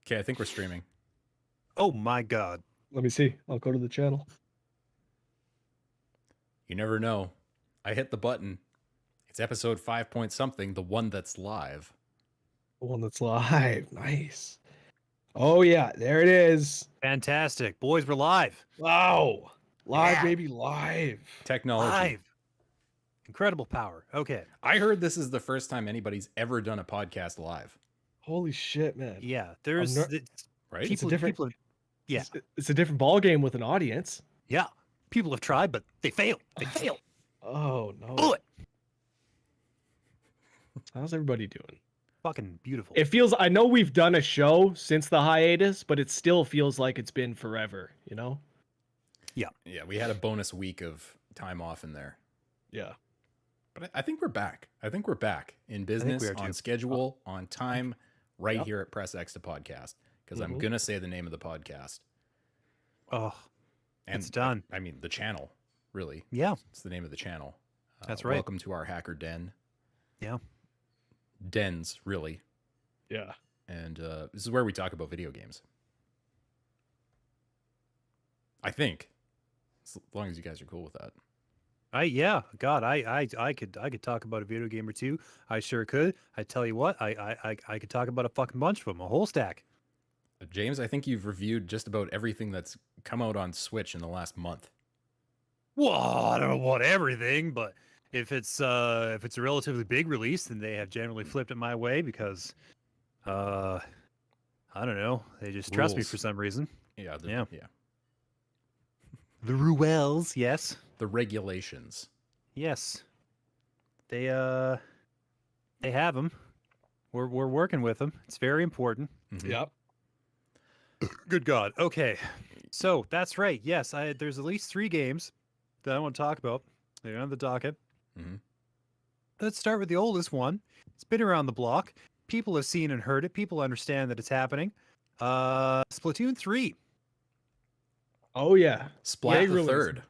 Okay, I think we're streaming. Oh my god. Let me see. I'll go to the channel. You never know. I hit the button. It's episode 5 point something, the one that's live. The one that's live. Nice. Oh yeah, there it is. Fantastic. Boys, we're live. Wow. Live, Yeah. baby, live. Technology. Live. Incredible power. Okay. I heard this is the first time anybody's ever done a podcast live, Holy shit, man. Yeah. There's ner- right? It's a different- people yeah. It's a different ball game with an audience. Yeah. People have tried, but they fail. They fail. Oh no. Bullet. How's everybody doing? Fucking beautiful. It feels I know we've done a show since the hiatus, but it still feels like it's been forever, you know? Yeah, we had a bonus week of time off in there. Yeah. But I think we're back. I think we're back in business, we are on too. schedule, on time, right Yep. here at Press X to Podcast. Because I'm going to say the name of the podcast. Oh, And it's done. I mean, the channel, really. Yeah. It's the name of the channel. That's right. Welcome to our hacker den. Yeah. Dens, really. Yeah. And this is where we talk about video games. I think. As long as you guys are cool with that. I could talk about a video game or two. I sure could. I tell you what, I could talk about a fucking bunch of them, a whole stack. James, I think you've reviewed just about everything that's come out on Switch in the last month. Well, I don't know about everything, but if it's a relatively big release, then they have generally flipped it my way because I don't know, they just trust me Rules. for some reason. Yeah. Yeah. Yeah. The Ruels, yes. The regulations. Yes. They have them. We're working with them. It's very important. Mhm. Yep. Good God. Okay. So that's right. Yes, there's at least 3 games that I want to talk about. They're on the docket. Mhm. Let's start with the oldest one. It's been around the block. People have seen and heard it. People understand that it's happening. Splatoon 3. Oh yeah. Splat Big the release. third.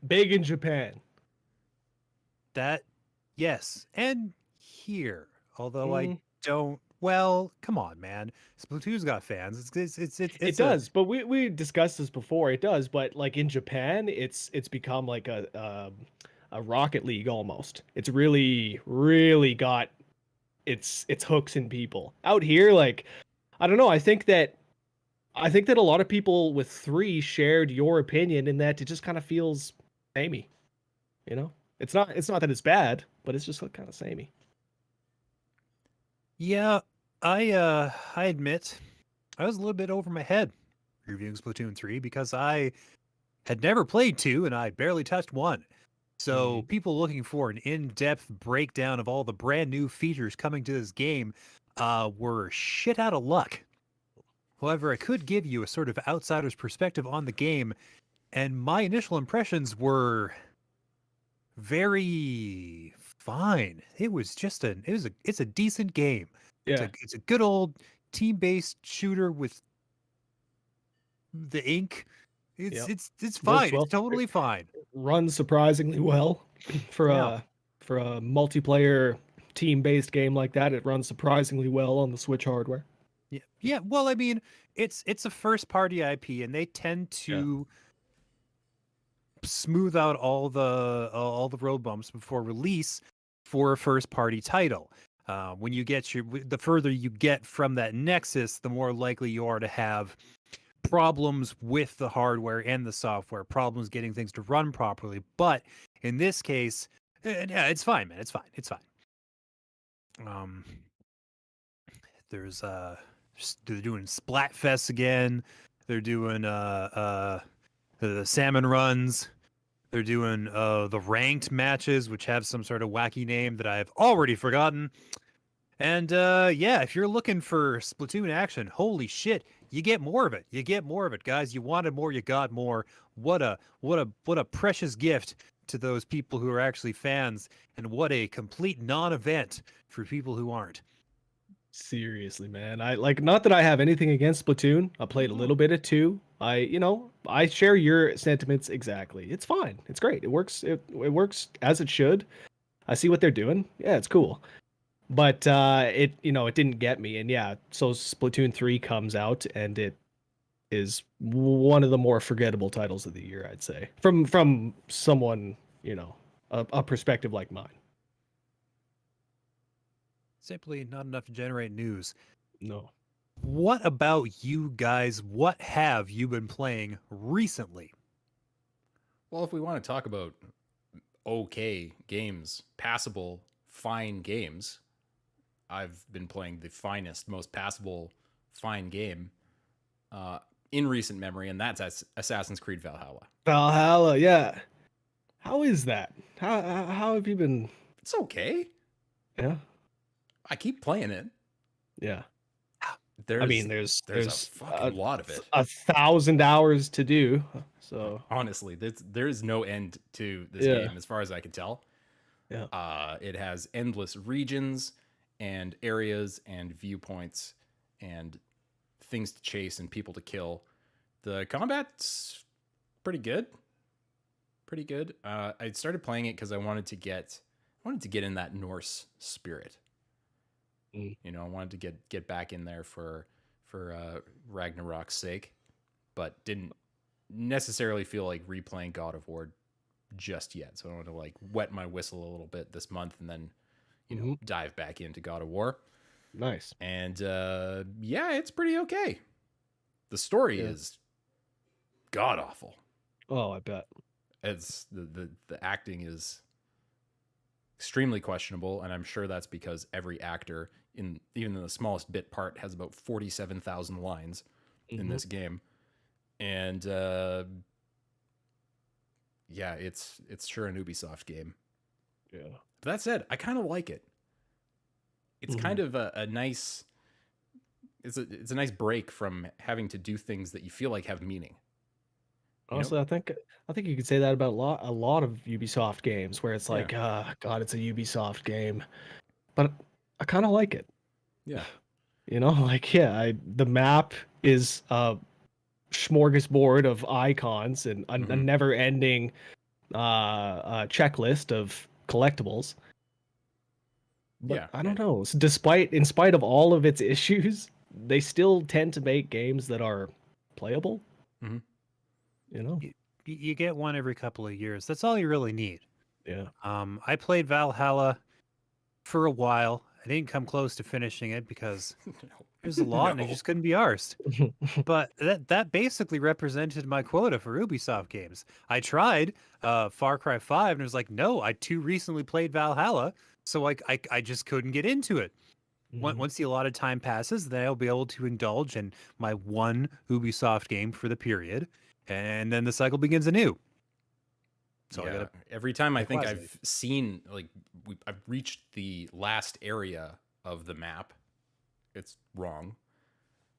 Big in Japan. That, yes. And here. Although I Mm. don't, well, come on, man. Splatoon's got fans. It does, but we discussed this before. It does, but like in Japan, it's become like a Rocket League almost. It's really got its hooks in people. Out here, like I don't know. I think that a lot of people with 3 shared your opinion in that it just kind of feels samey. You know, it's not that it's bad, but it's just kind of samey. Yeah, I admit I was a little bit over my head reviewing Splatoon 3 because I had never played 2 and I barely touched 1. So people looking for an in-depth breakdown of all the brand new features coming to this game were shit out of luck. However, I could give you a sort of outsider's perspective on the game, and my initial impressions were very fine. It was just it's a decent game. Yeah. It's a good old team-based shooter with the ink. Yep. It's fine. well. It's totally fine. Runs surprisingly well for Yeah. a multiplayer team-based game like that. It runs surprisingly well on the Switch hardware. Yeah. Yeah. Well, I mean, it's a first-party IP, and they tend to smooth out all the road bumps before release for a first-party title. When you get the further you get from that nexus, the more likely you are to have problems with the hardware and the software, problems getting things to run properly. But in this case, yeah, it's fine, man. It's fine. It's fine. There's they're doing Splatfest again. They're doing the salmon runs. They're doing the ranked matches, which have some sort of wacky name that I've already forgotten. And yeah, if you're looking for Splatoon action, holy shit, you get more of it. You get more of it, guys. You wanted more, you got more. What a precious gift to those people who are actually fans, and what a complete non-event for people who aren't. Seriously, man. I like, not that I have anything against Splatoon. I played a little bit of 2. I share your sentiments exactly. It's fine. It's great. It works. It works as it should. I see what they're doing. Yeah, it's cool. but it it didn't get me. And yeah, so Splatoon 3 comes out, and it is one of the more forgettable titles of the year, I'd say, from someone, a perspective like mine. Simply not enough to generate news. No. What about you guys? What have you been playing recently? Well, if we want to talk about okay games, passable, fine games, I've been playing the finest, most passable, fine game in recent memory, and that's Assassin's Creed Valhalla. Valhalla, yeah. How is that? How have you been? It's okay. Yeah, I keep playing it. yeah. There's, I mean, there's a fucking lot of it. 1,000 hours to do. So Honestly, there's no end to this Yeah. game as far as I can tell. yeah, It has endless regions and areas and viewpoints and things to chase and people to kill. The combat's pretty good. Pretty good. I started playing it because I wanted to get in that Norse spirit. Mm. I wanted to get back in there for Ragnarok's sake, but didn't necessarily feel like replaying God of War just yet. So I want to like wet my whistle a little bit this month and then dive back into God of War. nice. And yeah, it's pretty okay. The story Yeah. is god awful. Oh, I bet. It's the acting is extremely questionable, and I'm sure that's because every actor even in the smallest bit part has about 47,000 lines in this game. And yeah, it's sure an Ubisoft game. Yeah. But that said, I kind of like it. It's kind of a nice it's a nice break from having to do things that you feel like have meaning. Honestly, I think you could say that about a lot of Ubisoft games, where it's Yeah. like, God, it's a Ubisoft game, but I kind of like it. Yeah. Like, yeah, the map is a smorgasbord of icons and a Mhm. never-ending checklist of collectibles. But Yeah. I don't know. In spite of all of its issues, they still tend to make games that are playable. Mhm. You get one every couple of years. That's all you really need. Yeah. I played Valhalla for a while. I didn't come close to finishing it because there's a lot and I No. just couldn't be arsed. But that basically represented my quota for Ubisoft games. I tried Far Cry 5 and it was like, no, I too recently played Valhalla, so I just couldn't get into it. Once the allotted time passes, then I'll be able to indulge in my one Ubisoft game for the period, and then the cycle begins anew. So I yeah. gotta Every time I pick think wisely. I've seen like I've reached the last area of the map, it's wrong.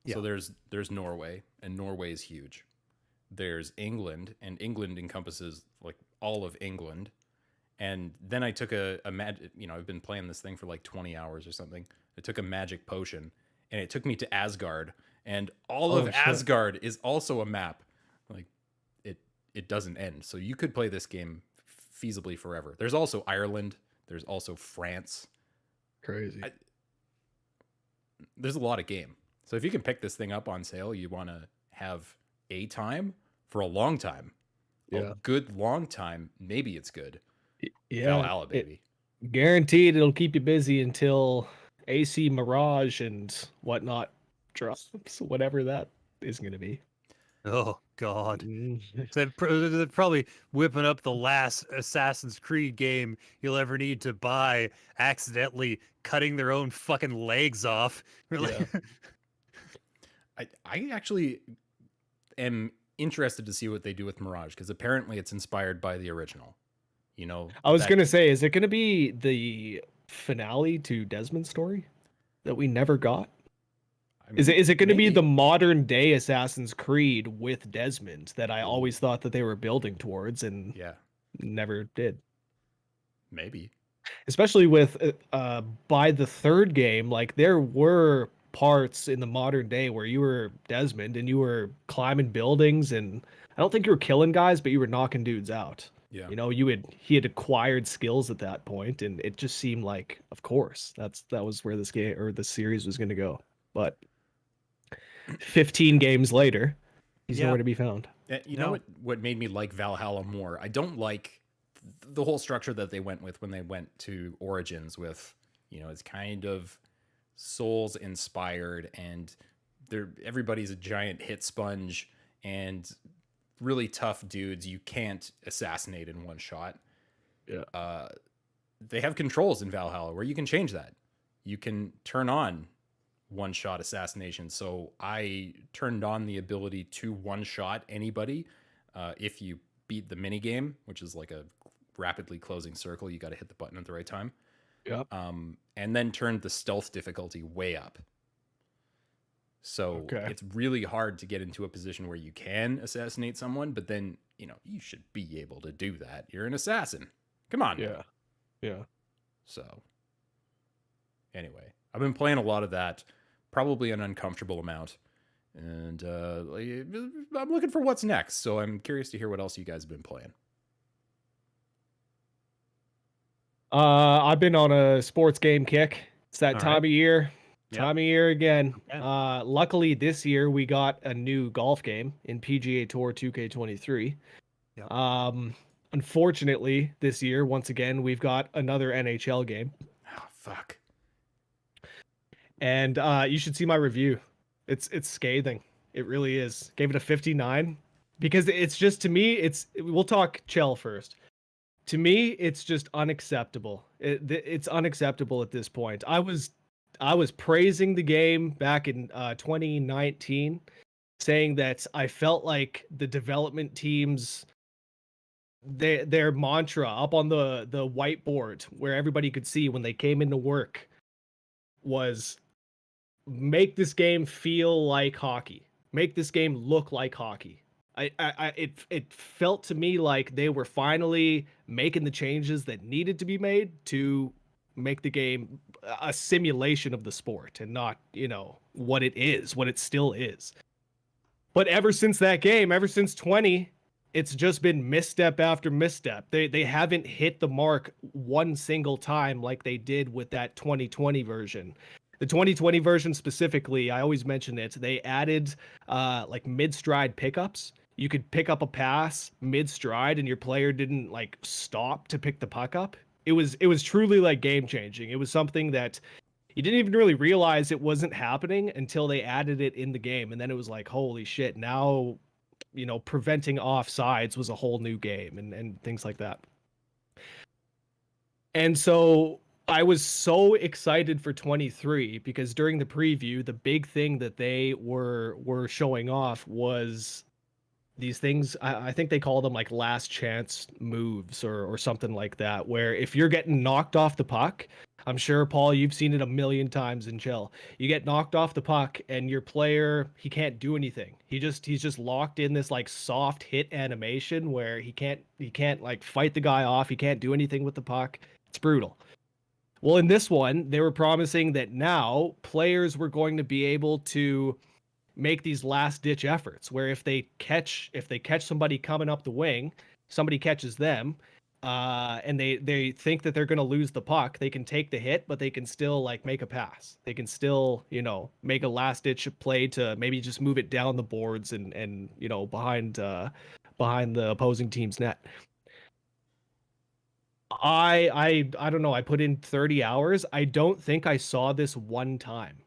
So Yeah. there's Norway, and Norway is huge. There's England, and England encompasses like all of England. And then I took a magic, I've been playing this thing for like 20 hours or something. I took a magic potion, and it took me to Asgard, and all Oh, of shit. Asgard is also a map. Like it doesn't end. So you could play this game feasibly forever. There's also Ireland. There's also France. Crazy. There's a lot of game. So if you can pick this thing up on sale, you want to have a time for a long time. Yeah. A good long time. Maybe it's good. Yeah. Valhalla, baby. Guaranteed it'll keep you busy until AC Mirage and whatnot drops, whatever that is going to be. Oh God. Mm. So they're probably whipping up the last Assassin's Creed game you'll ever need to buy, accidentally cutting their own fucking legs off. Yeah. I actually am interested to see what they do with Mirage, because apparently it's inspired by the original. I was going to say, is it going to be the finale to Desmond's story that we never got? Is it going to be the modern day Assassin's Creed with Desmond that I always thought that they were building towards and Yeah, never did? maybe. Especially with by the third game, like there were parts in the modern day where you were Desmond and you were climbing buildings, and I don't think you were killing guys, but you were knocking dudes out. Yeah. You know, he had acquired skills at that point, and it just seemed like, of course, that was where this game or the series was going to go. But 15 games later, he's Yeah. nowhere to be found. You know No. what made me like Valhalla more? I don't like the whole structure that they went with when they went to Origins with, it's kind of Souls inspired, and everybody's a giant hit sponge and really tough dudes you can't assassinate in one shot. Yeah. They have controls in Valhalla where you can change that. You can turn on one shot assassination. So I turned on the ability to one shot anybody if you beat the mini game, which is like a rapidly closing circle. You got to hit the button at the right time. Yep. And then turned the stealth difficulty way up. So Okay. it's really hard to get into a position where you can assassinate someone, but then, you should be able to do that. You're an assassin. Come on. Yeah. Yeah. So anyway, I've been playing a lot of that, probably an uncomfortable amount. And I'm looking for what's next. So I'm curious to hear what else you guys have been playing. I've been on a sports game kick. It's that All time right. of year. Yep. Time of year again. Okay. Luckily this year we got a new golf game in PGA Tour 2K23. Yep. Unfortunately, this year once again we've got another NHL game. Oh, fuck. And you should see my review. It's scathing. It really is. Gave it a 59 because it's just, to me, we'll talk Chell first. To me, it's just unacceptable. It's unacceptable at this point. I was praising the game back in 2019, saying that I felt like the development teams, their mantra up on the whiteboard where everybody could see when they came into work was, make this game feel like hockey. Make this game look like hockey. It felt to me like they were finally making the changes that needed to be made to make the game a simulation of the sport and not, what it still is. But ever since that game, ever since 20, it's just been misstep after misstep. They haven't hit the mark one single time like they did with that 2020 version. The 2020 version specifically, I always mention it. They added like mid-stride pickups. You could pick up a pass mid-stride and your player didn't like stop to pick the puck up. It was truly like game changing. It was something that you didn't even really realize it wasn't happening until they added it in the game. And then it was like, holy shit, now, preventing offsides was a whole new game and things like that. And so I was so excited for 23 because during the preview, the big thing that they were showing off was these things. I think they call them like last chance moves or something like that, where if you're getting knocked off the puck, I'm sure, Paul, you've seen it a million times in Chill. You get knocked off the puck and your player, he can't do anything. He's just locked in this like soft hit animation where he can't like fight the guy off. He can't do anything with the puck. It's brutal. Well, in this one, they were promising that now players were going to be able to make these last ditch efforts where if they catch somebody coming up the wing, somebody catches them, and they think that they're going to lose the puck, they can take the hit, but they can still like make a pass. They can still, make a last ditch play to maybe just move it down the boards and behind the opposing team's net. I don't know. I put in 30 hours. I don't think I saw this one time.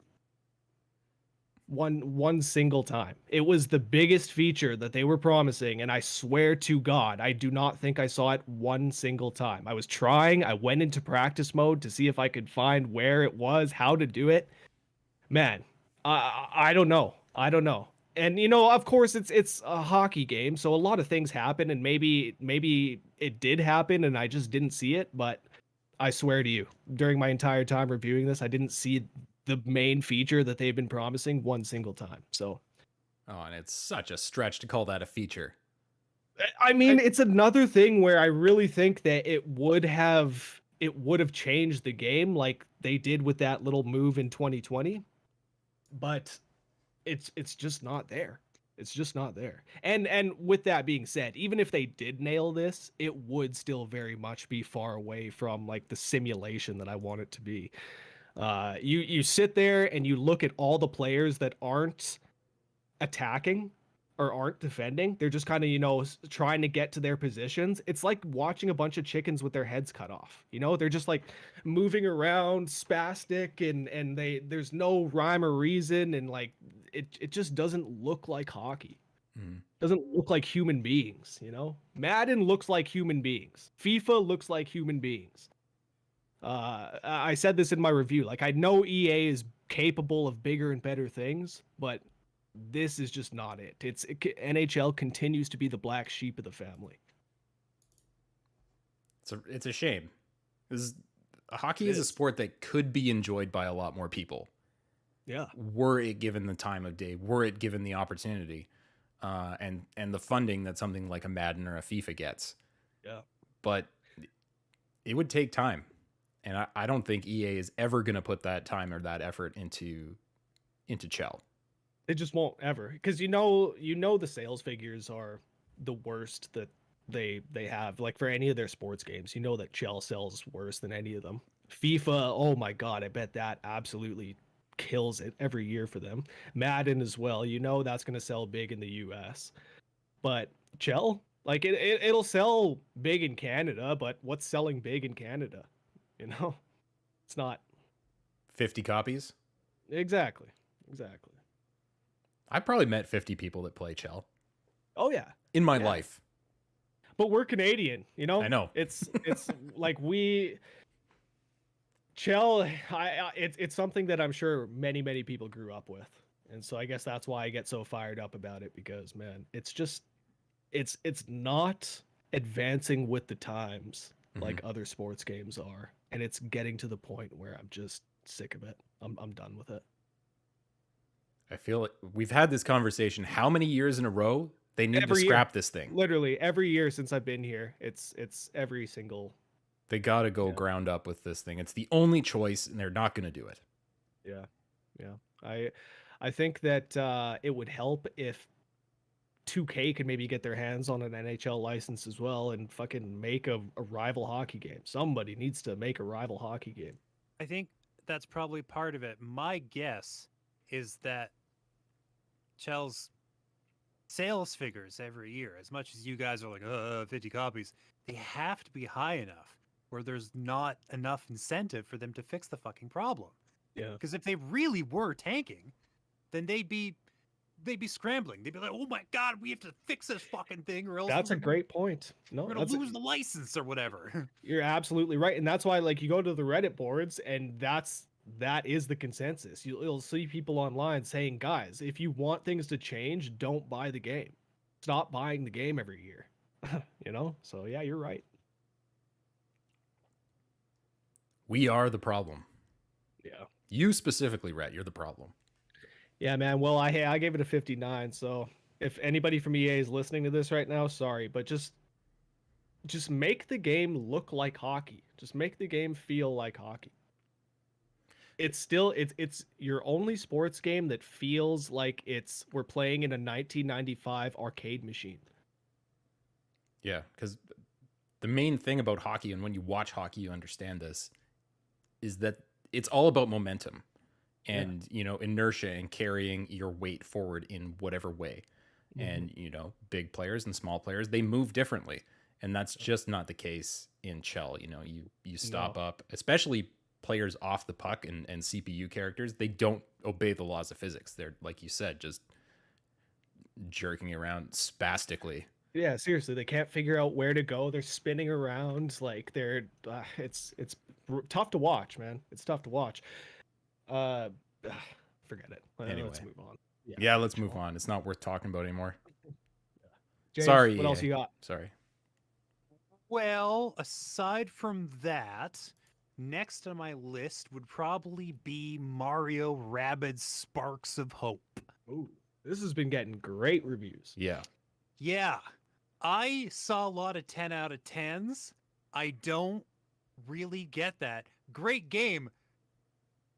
One single time. It was the biggest feature that they were promising, and I swear to God, I do not think I saw it one single time. I was trying. I went into practice mode to see if I could find where it was, how to do it. Man, I don't know. I don't know. And of course, it's a hockey game, so a lot of things happen, and maybe it did happen, and I just didn't see it. But I swear to you, during my entire time reviewing this, I didn't see the main feature that they've been promising one single time. So, and it's such a stretch to call that a feature. I mean, it's another thing where I really think that it would have changed the game like they did with that little move in 2020, but it's just not there. It's just not there. And with that being said, even if they did nail this, it would still very much be far away from like the simulation that I want it to be. You sit there and you look at all the players that aren't attacking or aren't defending. They're just kind of, trying to get to their positions. It's like watching a bunch of chickens with their heads cut off. They're just like moving around, spastic, and there's no rhyme or reason, and like it just doesn't look like hockey. Doesn't look like human beings. Madden looks like human beings. FIFA looks like human beings. I said this in my review. Like, I know EA is capable of bigger and better things, but this is just not it. NHL continues to be the black sheep of the family. It's a shame. Hockey is a sport that could be enjoyed by a lot more people. Yeah. Were it given the time of day, were it given the opportunity, and the funding that something like a Madden or a FIFA gets. Yeah. But it would take time. And I don't think EA is ever going to put that time or that effort into Chell. They just won't ever, because the sales figures are the worst that they have. Like, for any of their sports games, that Chell sells worse than any of them. FIFA, oh my god, I bet that absolutely kills it every year for them. Madden as well, that's going to sell big in the US. But Chell, like, it'll sell big in Canada, but what's selling big in Canada? It's not 50 copies. Exactly. I probably met 50 people that play Chell. Oh yeah, in my life. But we're Canadian, I know. It's like Chell. It's something that I'm sure many people grew up with, and so I guess that's why I get so fired up about it, because man, it's not advancing with the times like other sports games are, and it's getting to the point where I'm just sick of it. I'm done with it. I feel like we've had this conversation how many years in a row? They need to scrap this thing. Literally every year since I've been here, it's every single. They got to go ground up with this thing. It's the only choice, and they're not going to do it. Yeah. I think that it would help if 2K could maybe get their hands on an NHL license as well and fucking make a rival hockey game. Somebody needs to make a rival hockey game. I think that's probably part of it. My guess is that Chell's sales figures every year, as much as you guys are like 50 copies, they have to be high enough where there's not enough incentive for them to fix the fucking problem. Yeah. Because if they really were tanking, then they'd be scrambling. They'd be like, oh my god, we have to fix this fucking thing, or else that's a great point. No, we're gonna lose the license or whatever. You're absolutely right, and that's why, like, you go to the Reddit boards, and that is the consensus. You'll see people online saying, guys, if you want things to change, don't buy the game. Stop buying the game every year. So yeah, you're right. We are the problem. Yeah. You specifically, Rhett, you're the problem. Yeah, man. Well, I gave it a 59. So if anybody from EA is listening to this right now, sorry, but just make the game look like hockey. Just make the game feel like hockey. It's still it's your only sports game that feels like we're playing in a 1995 arcade machine. Yeah, because the main thing about hockey, and when you watch hockey, you understand this, is that it's all about momentum and, inertia and carrying your weight forward in whatever way. And, big players and small players, they move differently. And that's just not the case in Chell. You stop up, especially players off the puck and CPU characters. They don't obey the laws of physics. They're, like you said, just jerking around spastically. Yeah, seriously, they can't figure out where to go. They're spinning around like they're. It's tough to watch, man. It's tough to watch. Forget it. Anyway. Let's move on. Yeah, let's move on. It's not worth talking about anymore. James, Sorry. What else you got? Sorry. Well, aside from that, next on my list would probably be Mario Rabbids Sparks of Hope. Ooh, this has been getting great reviews. Yeah. Yeah. I saw a lot of 10 out of 10s. I don't really get that. Great game.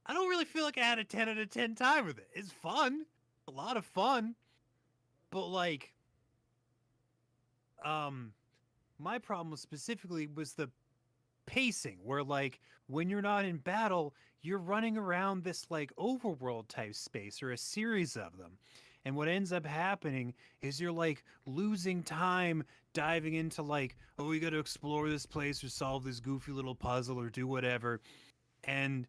I don't really feel like I had a 10 out of 10 time with it. It's fun. A lot of fun. But like, my problem specifically was the pacing, where like when you're not in battle, you're running around this like overworld type space or a series of them. And what ends up happening is you're like losing time diving into like, oh, we got to explore this place or solve this goofy little puzzle or do whatever. And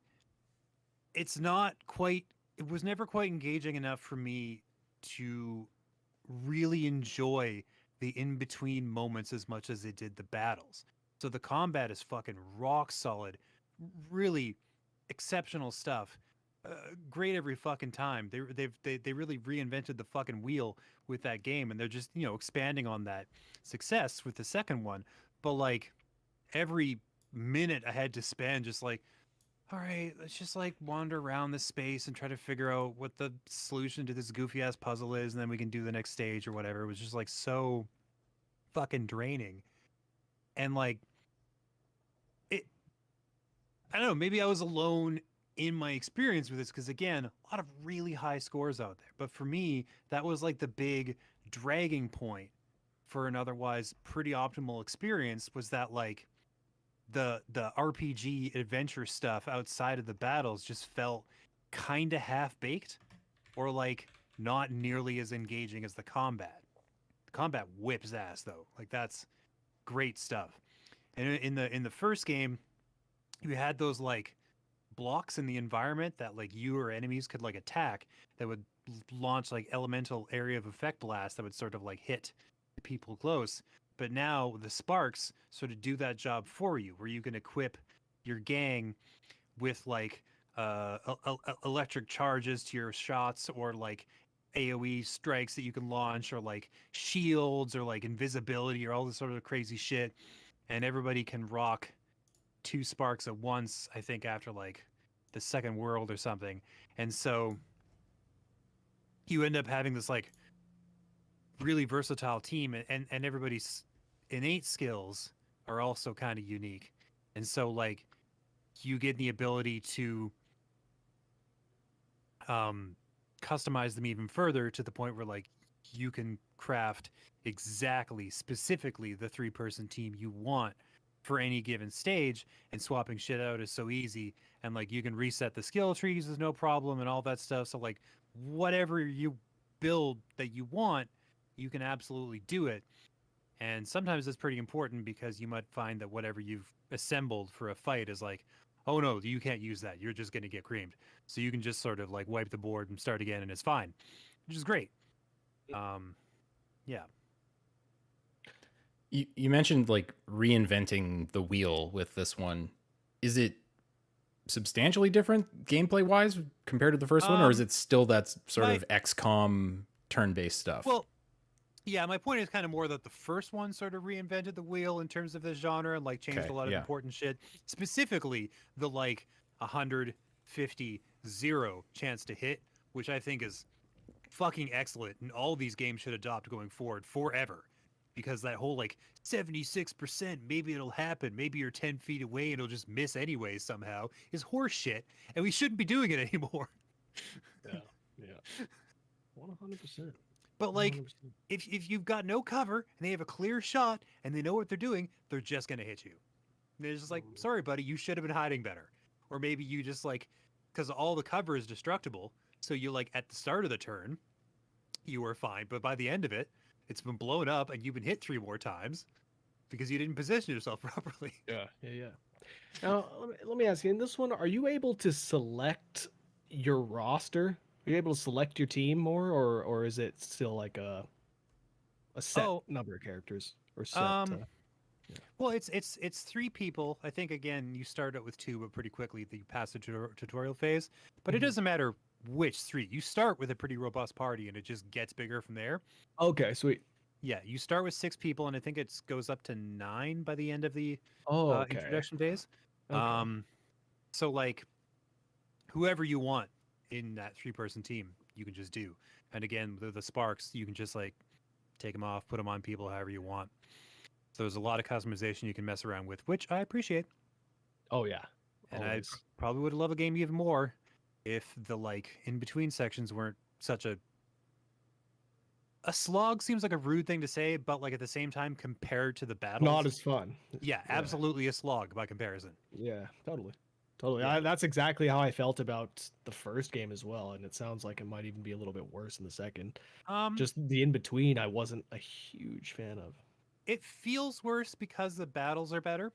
it's not quite, it was never quite engaging enough for me to really enjoy the in between moments as much as it did the battles. So the combat is fucking rock solid, really exceptional stuff. Great every fucking time. They really reinvented the fucking wheel with that game, and they're just expanding on that success with the second one. But like every minute I had to spend just like, all right, let's just like wander around this space and try to figure out what the solution to this goofy ass puzzle is, and then we can do the next stage or whatever. It was just like so fucking draining. And like it, I don't know, maybe I was alone in my experience with this because again, a lot of really high scores out there. But for me, that was like the big dragging point for an otherwise pretty optimal experience, was that like the RPG adventure stuff outside of the battles just felt kind of half baked, or like not nearly as engaging as the combat. The combat whips ass though. Like that's great stuff. And in the first game, you had those like blocks in the environment that like you or enemies could like attack that would launch like elemental area of effect blast that would sort of like hit the people close. But now the sparks sort of do that job for you, where you can equip your gang with like electric charges to your shots, or like AoE strikes that you can launch, or like shields, or like invisibility, or all this sort of crazy shit. And everybody can rock 2 sparks at once, I think, after like the second world or something. And so you end up having this like really versatile team, and everybody's innate skills are also kind of unique. And so like you get the ability to customize them even further, to the point where like you can craft exactly specifically the 3-person team you want for any given stage, and swapping shit out is so easy. And like you can reset the skill trees is no problem and all that stuff. So like whatever you build that you want, you can absolutely do it. And sometimes it's pretty important, because you might find that whatever you've assembled for a fight is like, oh no, you can't use that, you're just going to get creamed. So you can just sort of like wipe the board and start again, and it's fine, which is great. Yeah. You mentioned like reinventing the wheel with this one. Is it substantially different gameplay wise compared to the first one, or is it still that sort of XCOM turn-based stuff? Well, yeah, my point is kind of more that the first one sort of reinvented the wheel in terms of the genre, and like changed a lot of important shit. Specifically, the like 150 0 chance to hit, which I think is fucking excellent, and all these games should adopt going forward forever. Because that whole like 76%, maybe it'll happen, maybe you're 10 feet away and it'll just miss anyway somehow, is horse shit, and we shouldn't be doing it anymore. Yeah. 100%. But like, if you've got no cover and they have a clear shot and they know what they're doing, they're just gonna hit you. And they're just like, sorry, buddy, you should have been hiding better. Or maybe you just like, because all the cover is destructible, so you like at the start of the turn, you were fine, but by the end of it, it's been blown up and you've been hit 3 more times because you didn't position yourself properly. Yeah. Now, let me ask you, in this one, are you able to select your roster? Are you able to select your team more, or is it still like a set number of characters, or set? Well, it's 3 people. I think again you start out with 2, but pretty quickly you pass the tutorial phase. But it doesn't matter which 3. You start with a pretty robust party, and it just gets bigger from there. Okay, sweet. Yeah, you start with 6 people, and I think it goes up to 9 by the end of the introduction phase. Okay. So like, whoever you want in that 3-person team, you can just do. And again, the sparks, you can just like take them off, put them on people however you want. So there's a lot of customization you can mess around with, which I appreciate. Oh yeah. And I probably would love a game even more if the like in between sections weren't such a a slog seems like a rude thing to say, but like at the same time, compared to the battles, Not as fun. yeah, absolutely a slog by comparison. Yeah, totally. Totally. Yeah. That's exactly how I felt about the first game as well. And it sounds like it might even be a little bit worse in the second. Just the in between, I wasn't a huge fan of. It feels worse because the battles are better,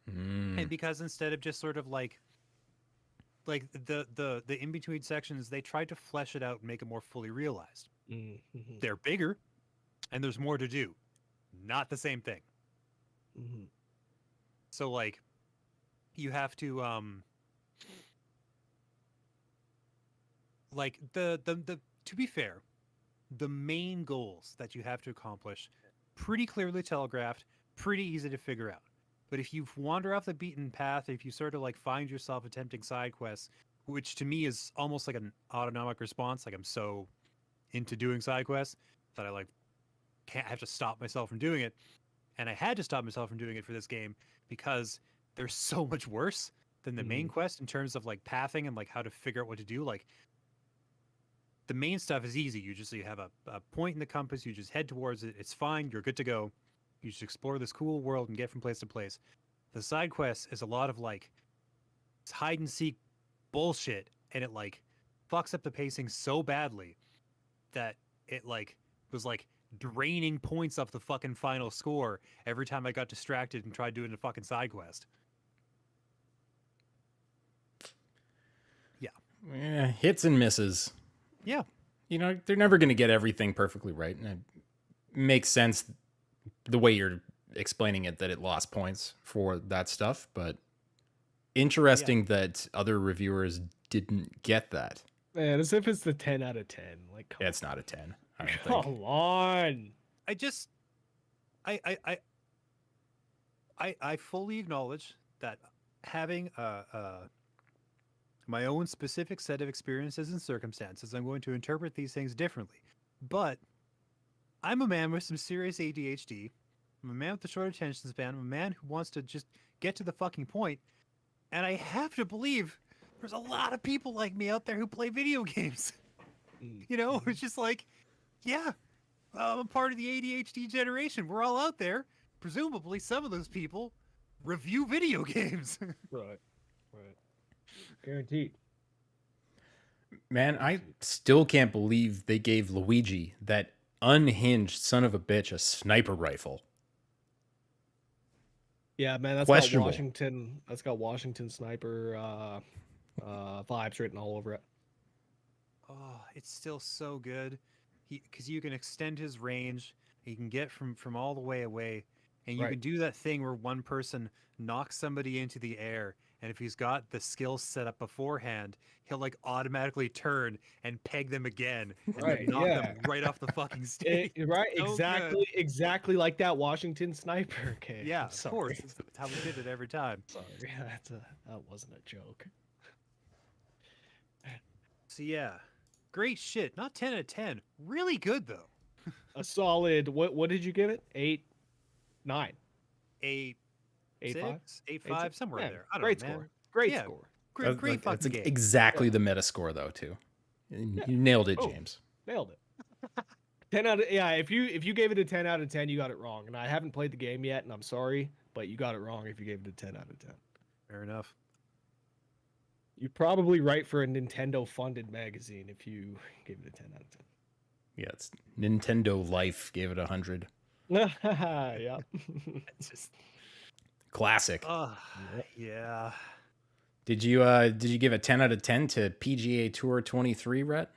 and because instead of just sort of like the in between sections, they tried to flesh it out and make it more fully realized. Mm-hmm. They're bigger, and there's more to do. Not the same thing. Mm-hmm. So like, you have to like the to be fair, the main goals that you have to accomplish pretty clearly telegraphed, pretty easy to figure out. But if you wander off the beaten path, if you sort of like find yourself attempting side quests, which to me is almost like an autonomic response, like I'm so into doing side quests that I like can't have to stop myself from doing it. And I had to stop myself from doing it for this game because they're so much worse than the main quest in terms of like pathing and like how to figure out what to do. Like the main stuff is easy. You have a point in the compass, you just head towards it. It's fine. You're good to go. You just explore this cool world and get from place to place. The side quest is a lot of like hide and seek bullshit, and it like fucks up the pacing so badly that it like was like draining points off the fucking final score every time I got distracted and tried doing a fucking side quest. Yeah, hits and misses. Yeah. You know, they're never going to get everything perfectly right. And it makes sense the way you're explaining it, that it lost points for that stuff. But interesting that other reviewers didn't get that. Man, as if it's the 10 out of 10. Like, Yeah, it's not a 10. I don't think. come on. I fully acknowledge that having my own specific set of experiences and circumstances, I'm going to interpret these things differently. But I'm a man with some serious ADHD. I'm a man with a short attention span. I'm a man who wants to just get to the fucking point. And I have to believe there's a lot of people like me out there who play video games. You know, it's just like, yeah, I'm a part of the ADHD generation. We're all out there. Presumably, some of those people review video games. Right. Guaranteed. Man, I still can't believe they gave Luigi, that unhinged son of a bitch, a sniper rifle. Yeah, man, that's Questionable. got Washington. That's got Washington sniper vibes written all over it. Oh, it's still so good. Because you can extend his range. He can get from all the way away. And you Right. can do that thing where one person knocks somebody into the air. And if he's got the skills set up beforehand, he'll like automatically turn and peg them again. And then Right, knock yeah. them right off the fucking stage. Right, So exactly like that Washington sniper. Okay. Yeah, I'm of sorry. course. That's how we did it every time. Sorry, that wasn't a joke. So yeah, great shit. Not 10 out of 10. Really good though. A solid. What did you give it? 8, 9, 8, 8, 5, 6, 8, 5, somewhere Yeah, there. I don't great know, man. score. Great Yeah. score. Great That's fucking game. exactly the meta score, though, too. You nailed it, Oh. James. Nailed it. 10 out of if you gave it a 10 out of 10, you got it wrong. And I haven't played the game yet, and I'm sorry, but you got it wrong if you gave it a 10 out of 10. Fair enough. You're probably right for a Nintendo funded magazine if you gave it a 10 out of 10. Yeah, it's Nintendo Life gave it 100. Yeah. It's just Classic. yeah. Did you give a 10 out of 10 to PGA Tour 23, Rhett?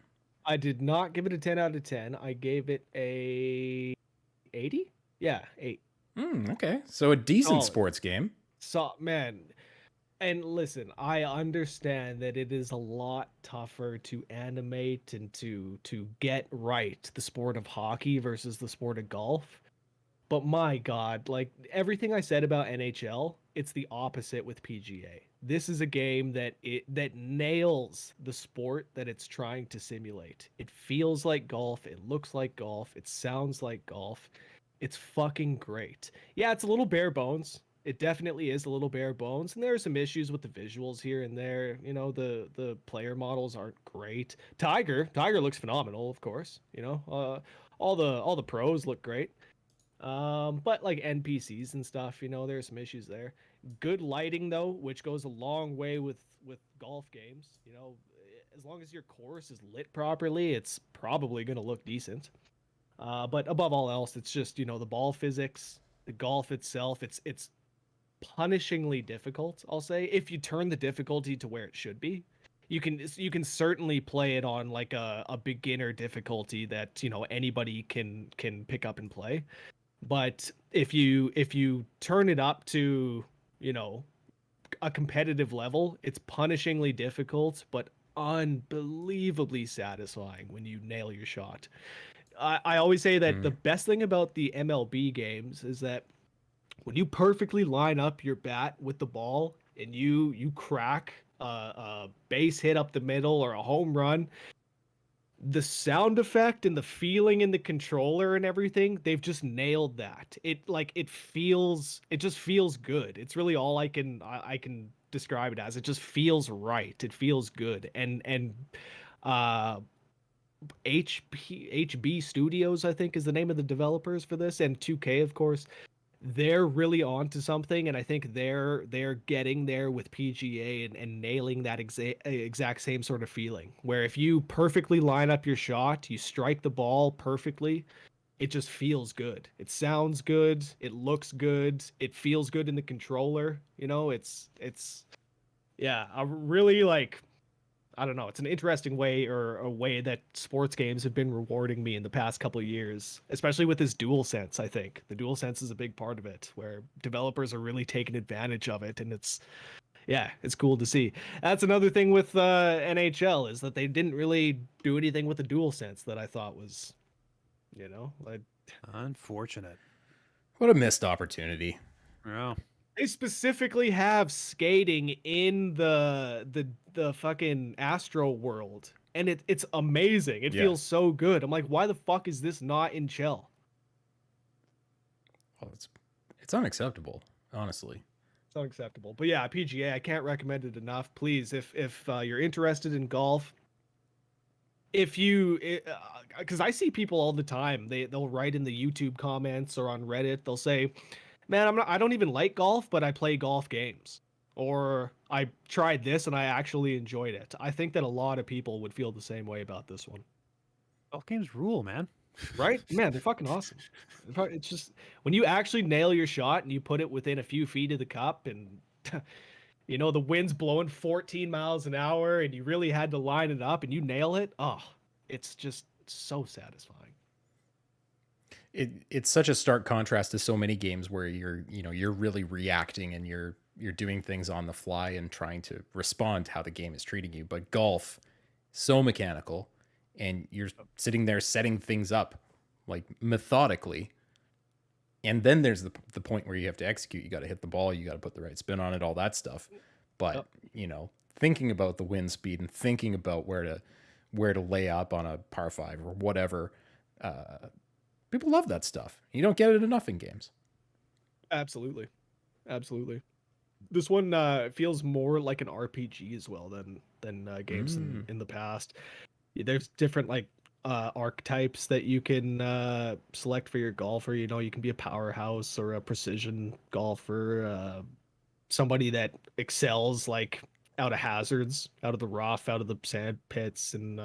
I did not give it a 10 out of 10. I gave it a 80? Yeah, 8. Okay. So a decent Solid. sports game. So, man, and listen, I understand that it is a lot tougher to animate and to get right the sport of hockey versus the sport of golf. But my God, like everything I said about NHL, it's the opposite with PGA. This is a game that nails the sport that it's trying to simulate. It feels like golf, it looks like golf, it sounds like golf. It's fucking great. Yeah, it's a little bare bones. It definitely is a little bare bones, and there are some issues with the visuals here and there. You know, the player models aren't great. Tiger looks phenomenal, of course. You know, all the pros look great. But like NPCs and stuff, there's some issues there. Good lighting though, which goes a long way with golf games. As long as your course is lit properly, it's probably going to look decent. But above all else, it's just the ball physics, the golf itself. It's punishingly difficult. I'll say if you turn the difficulty to where it should be, you can certainly play it on like a beginner difficulty that anybody can pick up and play. But if you turn it up to a competitive level, it's punishingly difficult, but unbelievably satisfying when you nail your shot. I always say that the best thing about the MLB games is that when you perfectly line up your bat with the ball and you crack a base hit up the middle or a home run, the sound effect and the feeling in the controller and everything, they've just nailed that. It just feels good. It's really all I can describe it as. It just feels right. It feels good. And uh HB Studios, I think, is the name of the developers for this, and 2K, of course. They're really onto something, and I think they're getting there with PGA and nailing that exact same sort of feeling. Where if you perfectly line up your shot, you strike the ball perfectly, it just feels good. It sounds good. It looks good. It feels good in the controller. It's yeah, I really like. I don't know. It's an interesting way, or a way that sports games have been rewarding me in the past couple of years, especially with this dual sense. I think the dual sense is a big part of it, where developers are really taking advantage of it, and it's cool to see. That's another thing with NHL, is that they didn't really do anything with the dual sense that I thought was, like Unfortunate. What a missed opportunity. Yeah. they specifically have skating in the fucking Astro world, and it's amazing. It Yeah. feels so good. I'm like, why the fuck is this not in Chell? Well, it's unacceptable, honestly. It's unacceptable. But yeah, PGA, I can't recommend it enough. Please, if you're interested in golf, if you, because I see people all the time, they'll write in the YouTube comments or on Reddit, they'll say, "Man, I don't even like golf, but I play golf games." Or I tried this and I actually enjoyed it. I think that a lot of people would feel the same way about this one. Golf games rule, man. Right? Man, they're fucking awesome. It's just when you actually nail your shot and you put it within a few feet of the cup, and the wind's blowing 14 miles an hour and you really had to line it up and you nail it. Oh, it's just so satisfying. It's such a stark contrast to so many games where you're really reacting and you're doing things on the fly and trying to respond to how the game is treating you. But golf, so mechanical, and you're sitting there setting things up like methodically. And then there's the point where you have to execute. You got to hit the ball, you got to put the right spin on it, all that stuff. But, thinking about the wind speed and thinking about where to lay up on a par 5 or whatever, people love that stuff. You don't get it enough in games. Absolutely. This one feels more like an RPG as well than games in the past. There's different archetypes that you can select for your golfer. You can be a powerhouse or a precision golfer, somebody that excels out of hazards, out of the rough, out of the sand pits, and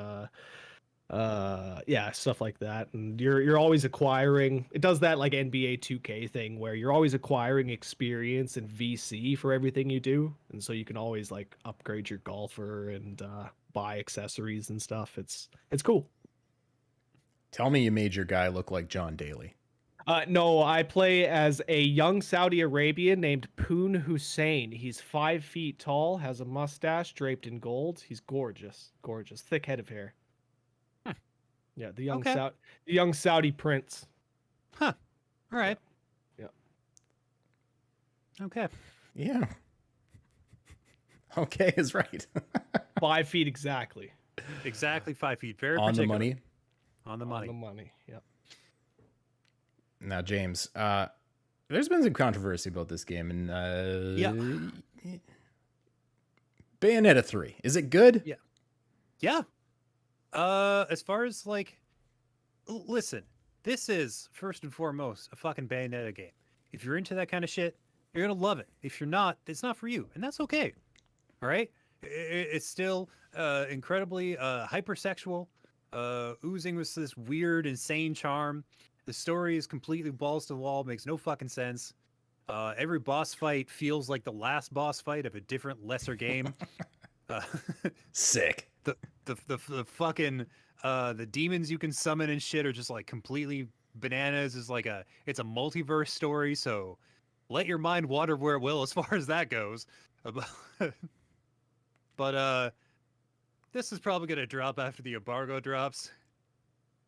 stuff like that. And you're always acquiring. It does that like NBA 2K thing where you're always acquiring experience and VC for everything you do, and so you can always upgrade your golfer and buy accessories and stuff. It's cool. Tell me you made your guy look like John Daly. No, I play as a young Saudi Arabian named Poon Hussein. He's 5 feet tall, has a mustache draped in gold. He's gorgeous, thick head of hair. Yeah, the young Saudi prince. Huh. All right. Yeah. Okay. Yeah. Okay is right. 5 feet exactly. Exactly 5 feet. Very On the particular. money. On the money. On the money. Yep. Now, James, there's been some controversy about this game, and Bayonetta 3. Is it good? Yeah. As far as listen, this is first and foremost a fucking Bayonetta game. If you're into that kind of shit, you're gonna love it. If you're not, it's not for you, and that's okay. All right, it's still incredibly hypersexual, oozing with this weird, insane charm. The story is completely balls to the wall, makes no fucking sense. Every boss fight feels like the last boss fight of a different, lesser game. Uh, Sick. the fucking the demons you can summon and shit are just like completely bananas. Is like it's a multiverse story, so let your mind wander where it will as far as that goes. But this is probably gonna drop after the embargo drops.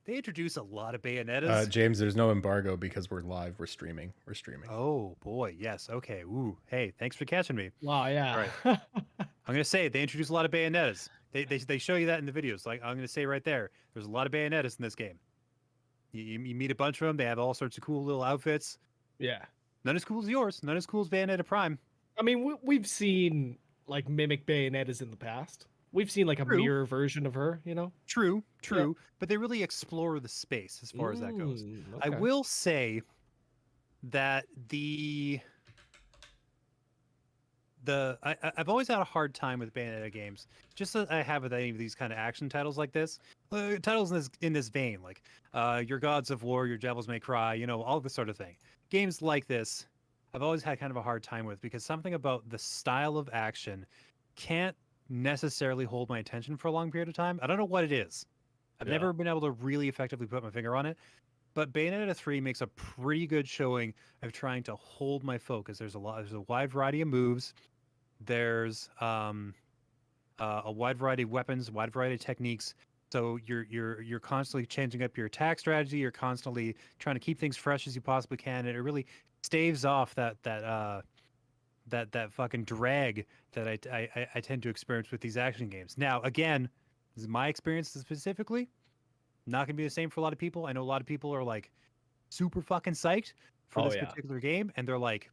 They introduce a lot of Bayonettas. James, there's no embargo because we're live. We're streaming. We're streaming. Oh boy, yes. Okay. Ooh, hey, thanks for catching me. Wow, yeah. Right. I'm gonna say they introduce a lot of Bayonettas. They show you that in the videos. Like I'm gonna say right there, there's a lot of Bayonettas in this game. You meet a bunch of them. They have all sorts of cool little outfits. Yeah. None as cool as yours. None as cool as Bayonetta Prime. I mean, we've seen like mimic Bayonettas in the past. We've seen like a True. mirror version of her, you know? True, but they really explore the space as far as that goes. I Okay. will say that I've always had a hard time with Bayonetta games, just as I have with any of these kind of action titles like this. Titles in this vein, like your Gods of War, your Devils May Cry, you know, all this sort of thing. Games like this, I've always had kind of a hard time with because something about the style of action can't necessarily hold my attention for a long period of time. I don't know what it is. I've Yeah. never been able to really effectively put my finger on it. But Bayonetta 3 makes a pretty good showing of trying to hold my focus. There's a wide variety of moves. There's a wide variety of weapons, wide variety of techniques. So you're constantly changing up your attack strategy. You're constantly trying to keep things fresh as you possibly can, and it really staves off that fucking drag that I tend to experience with these action games. Now, again, this is my experience specifically. Not gonna be the same for a lot of people. I know a lot of people are like super fucking psyched for Oh, this yeah. particular game, and they're like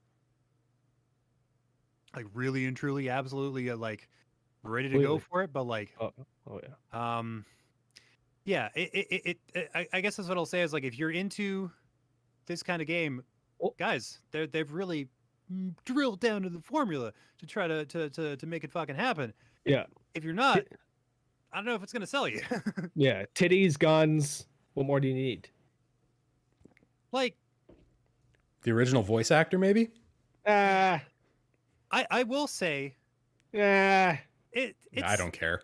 really and truly, absolutely like ready to go Completely. for it. But like, Oh yeah. yeah, I guess that's what I'll say is like if you're into this kind of game, Oh. guys, they've really drilled down to the formula to try to make it fucking happen. Yeah. If you're not, I don't know if it's gonna sell you. Yeah. Titties, guns. What more do you need? Like, The original voice actor, maybe? Ah. I will say Yeah. it's I don't care.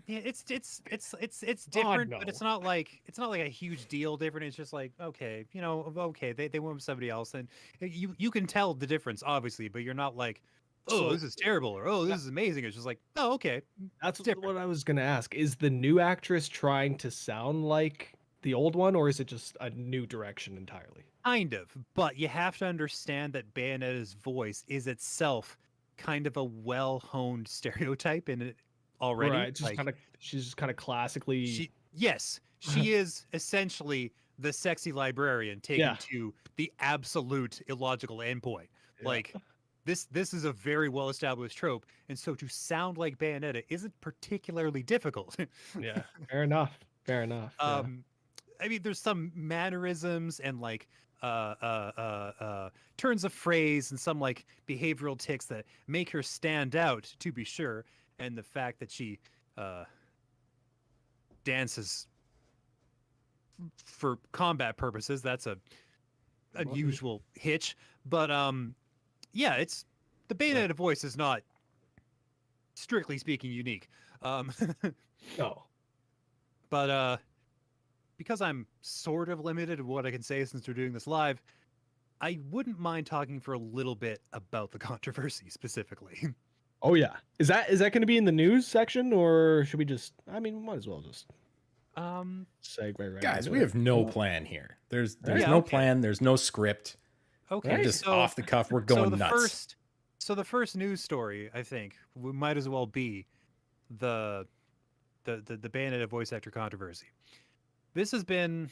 yeah, it's different, but it's no. not like a huge deal different. It's just like, okay, you know, okay, they went with somebody else, and you can tell the difference, obviously, but you're not like, oh, So- this is terrible, or oh, this is amazing. It's just like, oh, okay, That's different. what I was gonna ask. Is the new actress trying to sound like the old one, or is it just a new direction entirely? Kind of, but you have to understand that Bayonetta's voice is itself kind of a well-honed stereotype in it already. Right. Just Like, kind of. She's just kind of classically. she is essentially the sexy librarian taken Yeah. to the absolute illogical endpoint. Yeah. Like this is a very well established trope, and so to sound like Bayonetta isn't particularly difficult. Yeah. Fair enough. Fair enough. Yeah. I mean, there's some mannerisms and like turns of phrase and some like behavioral tics that make her stand out, to be sure. And the fact that she dances for combat purposes, that's a unusual hitch. But yeah, it's the Bayonetta voice is not, strictly speaking, unique. No. But because I'm sort of limited in what I can say since we're doing this live, I wouldn't mind talking for a little bit about the controversy specifically. Oh yeah. Is that going to be in the news section, or should we just? I mean, we might as well just segue right. Guys, into we it. have no plan here. There's Yeah, no okay. plan. There's no script. Okay, We're just so off the cuff. We're going the nuts. the first news story, I think, might as well be the Bayonetta voice actor controversy. This has been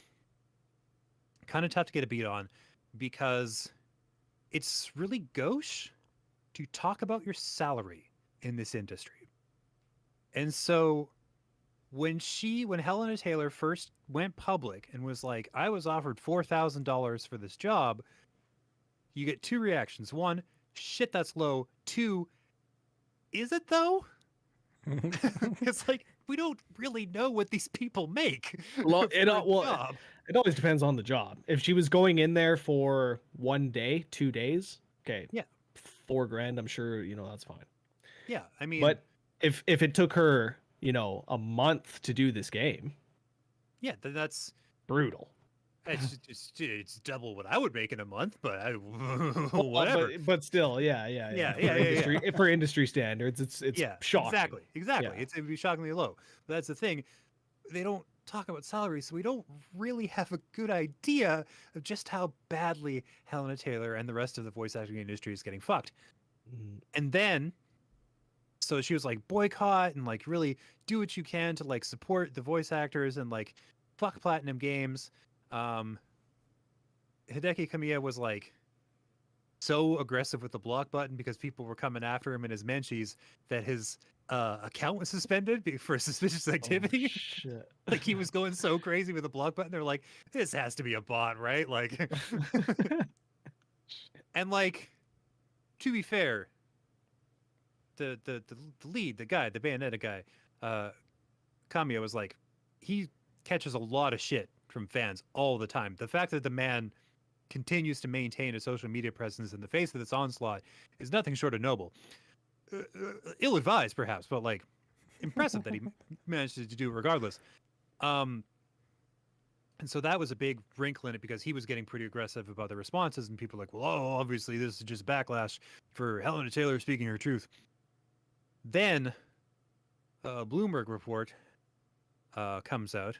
kind of tough to get a beat on because it's really gauche to talk about your salary in this industry. And so when Helena Taylor first went public and was like, I was offered $4,000 for this job, you get two reactions. One, shit, that's low. Two, is it though? It's like, we don't really know what these people make. Well, for a job. it always depends on the job. If she was going in there for 1 day, 2 days, okay, Yeah. $4,000, I'm sure that's fine. Yeah, I mean, But if it took her, a month to do this game, yeah, then that's brutal. it's double what I would make in a month, but Well, whatever. but still, yeah. For industry standards, it's Yeah, shocking. exactly. Yeah. It'd be shockingly low. But that's the thing. They don't talk about salaries, so we don't really have a good idea of just how badly Helena Taylor and the rest of the voice acting industry is getting fucked. And then, so she was like, boycott and like really do what you can to like support the voice actors and like fuck Platinum Games. Hideki Kamiya was like so aggressive with the block button because people were coming after him in his Menchies that his account was suspended for suspicious activity. Oh, shit. Like he was going so crazy with the block button. They're like, this has to be a bot, right? Like, and like, to be fair, the lead, the guy, the Bayonetta guy, Kamiya was like, he catches a lot of shit from fans all the time. The fact that the man continues to maintain a social media presence in the face of this onslaught is nothing short of noble. Ill-advised, perhaps, but like impressive that he managed to do it regardless. And so that was a big wrinkle in it because he was getting pretty aggressive about the responses, and people were like, well, obviously this is just backlash for Helena Taylor speaking her truth. Then a Bloomberg report comes out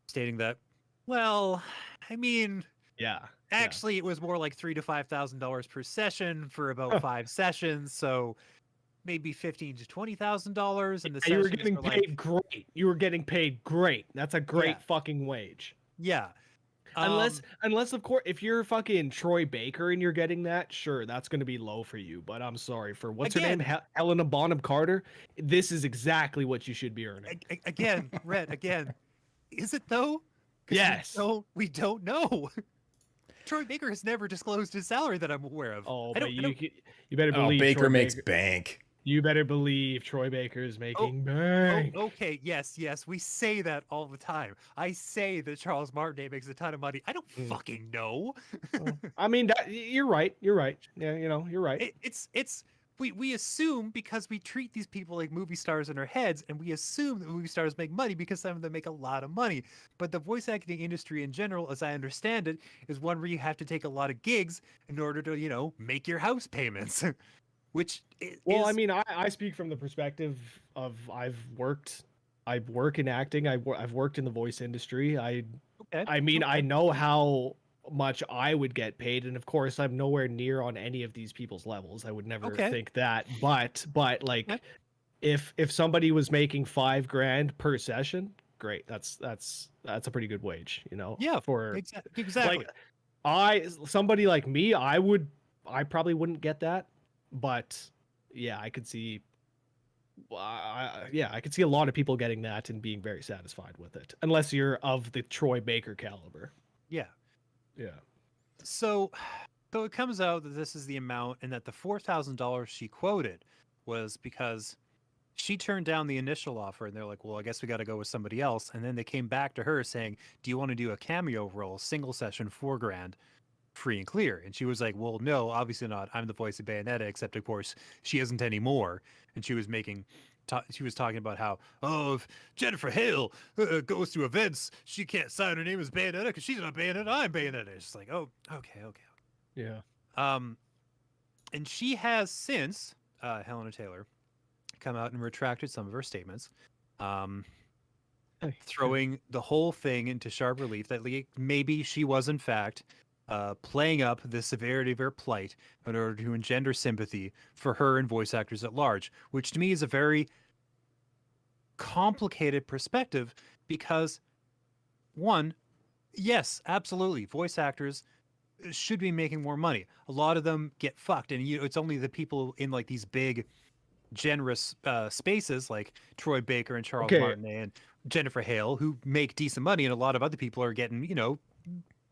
stating that, well, I mean, actually, it was more like $3,000 to $5,000 per session for about 5 sessions, so maybe $15,000 to $20,000. And you were getting paid great. You were getting paid great. That's a great fucking wage. Yeah. Unless of course, if you're fucking Troy Baker and you're getting that, sure, that's going to be low for you. But I'm sorry, for what's her name, Helena Bonham Carter, this is exactly what you should be earning. Again, Red. Again, is it though? Yes. We don't know. Troy Baker has never disclosed his salary that I'm aware of. Oh, but you better believe Baker makes bank. You better believe Troy Baker is making bank. Okay, yes, we say that all the time. I say that Charles Martinet makes a ton of money. I don't fucking know. I mean, you're right. You're right. Yeah, you're right. We assume because we treat these people like movie stars in our heads, and we assume that movie stars make money because some of them make a lot of money. But the voice acting industry in general, as I understand it, is one where you have to take a lot of gigs in order to, make your house payments. Which I mean, I speak from the perspective of I work in acting. I've worked in the voice industry. I mean, I know how much I would get paid, and of course I'm nowhere near on any of these people's levels. I would never think that, but like if somebody was making $5,000 per session, great. That's a pretty good wage, for exactly. Like somebody like me, I probably wouldn't get that, but yeah, I could see I could see a lot of people getting that and being very satisfied with it, unless you're of the Troy Baker caliber. Yeah. Yeah. So it comes out that this is the amount, and that the $4,000 she quoted was because she turned down the initial offer, and they're like, well, I guess we got to go with somebody else. And then they came back to her saying, do you want to do a cameo role, single session, $4,000, free and clear? And she was like, well, no, obviously not. I'm the voice of Bayonetta, except of course she isn't anymore. And she was she was talking about how, if Jennifer Hale goes to events, she can't sign her name as Bayonetta because she's not Bayonetta, I'm Bayonetta. It's just like, oh, okay. Yeah. And she has since, Helena Taylor, come out and retracted some of her statements, throwing the whole thing into sharp relief that maybe she was in fact playing up the severity of her plight in order to engender sympathy for her and voice actors at large, which to me is a very complicated perspective because, one, yes, absolutely, voice actors should be making more money. A lot of them get fucked, and it's only the people in like these big generous spaces like Troy Baker and Charles Okay. Martinet and Jennifer Hale, who make decent money, and a lot of other people are getting,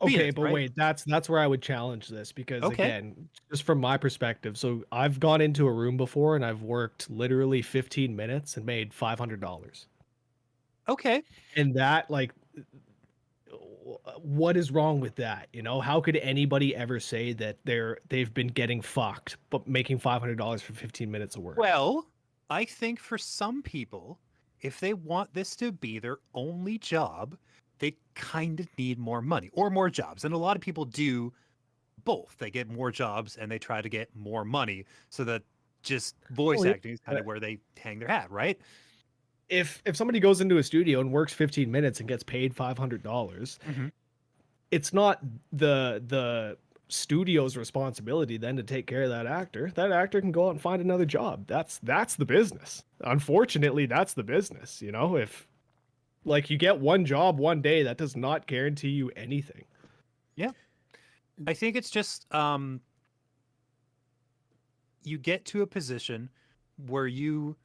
Okay, peanuts, but right? wait, that's where I would challenge this because Okay. again, just from my perspective, so I've gone into a room before and I've worked literally 15 minutes and made $500. Okay. And that like what is wrong with that? You know, how could anybody ever say that they've been getting fucked but making $500 for 15 minutes of work? Well, I think for some people, if they want this to be their only job, they kind of need more money or more jobs. And a lot of people do both. They get more jobs and they try to get more money, so that just voice Well, yeah, acting is kind of where they hang their hat, right? if somebody goes into a studio and works 15 minutes and gets paid $500, Mhm. it's not the studio's responsibility then to take care of that actor. That actor can go out and find another job. That's the business. Unfortunately, that's the business, you know? If like you get one job one day, that does not guarantee you anything. Yeah. I think it's just you get to a position where you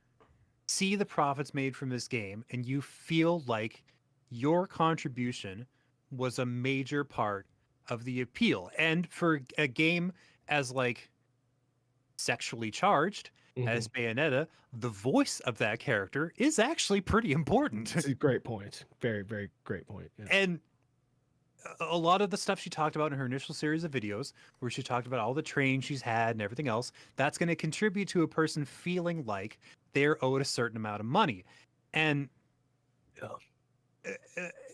see the profits made from this game and you feel like your contribution was a major part of the appeal. And for a game as like sexually charged as Bayonetta, the voice of that character is actually pretty important. It's a great point. Very, very great point. Yeah. And a lot of the stuff she talked about in her initial series of videos, where she talked about all the training she's had and everything else, that's going to contribute to a person feeling like they're owed a certain amount of money. And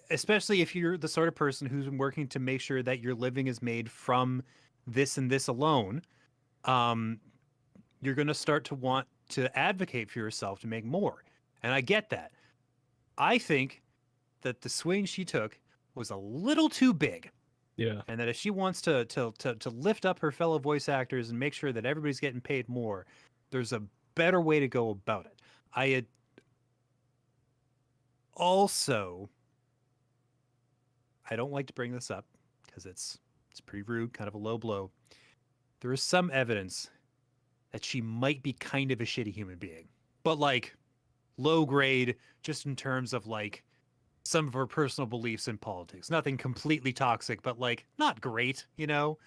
especially if you're the sort of person who's been working to make sure that your living is made from this and this alone, you're going to start to want to advocate for yourself to make more. And I get that. I think that the swing she took was a little too big. Yeah. And that if she wants to lift up her fellow voice actors and make sure that everybody's getting paid more, there's a better way to go about it. I had also, I don't like to bring this up because it's pretty rude, kind of a low blow. There is some evidence that she might be kind of a shitty human being, but like low grade, just in terms of like some of her personal beliefs in politics. Nothing completely toxic, but like not great, you know?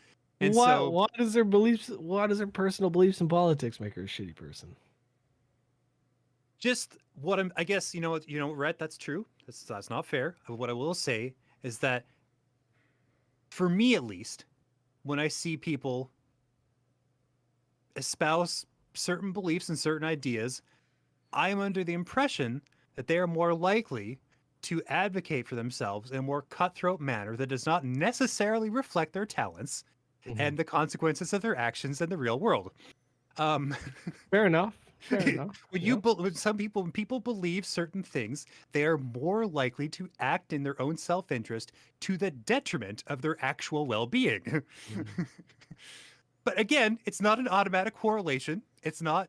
And so Why does her beliefs, why does her personal beliefs in politics make her a shitty person? just what I guess, Rhett, that's true. That's not fair. What I will say is that for me at least, when I see people espouse certain beliefs and certain ideas, I am under the impression that they are more likely to advocate for themselves in a more cutthroat manner that does not necessarily reflect their talents and the consequences of their actions in the real world. Fair enough. Fair enough. When people believe certain things, they are more likely to act in their own self-interest to the detriment of their actual well-being. But again, it's not an automatic correlation. It's not.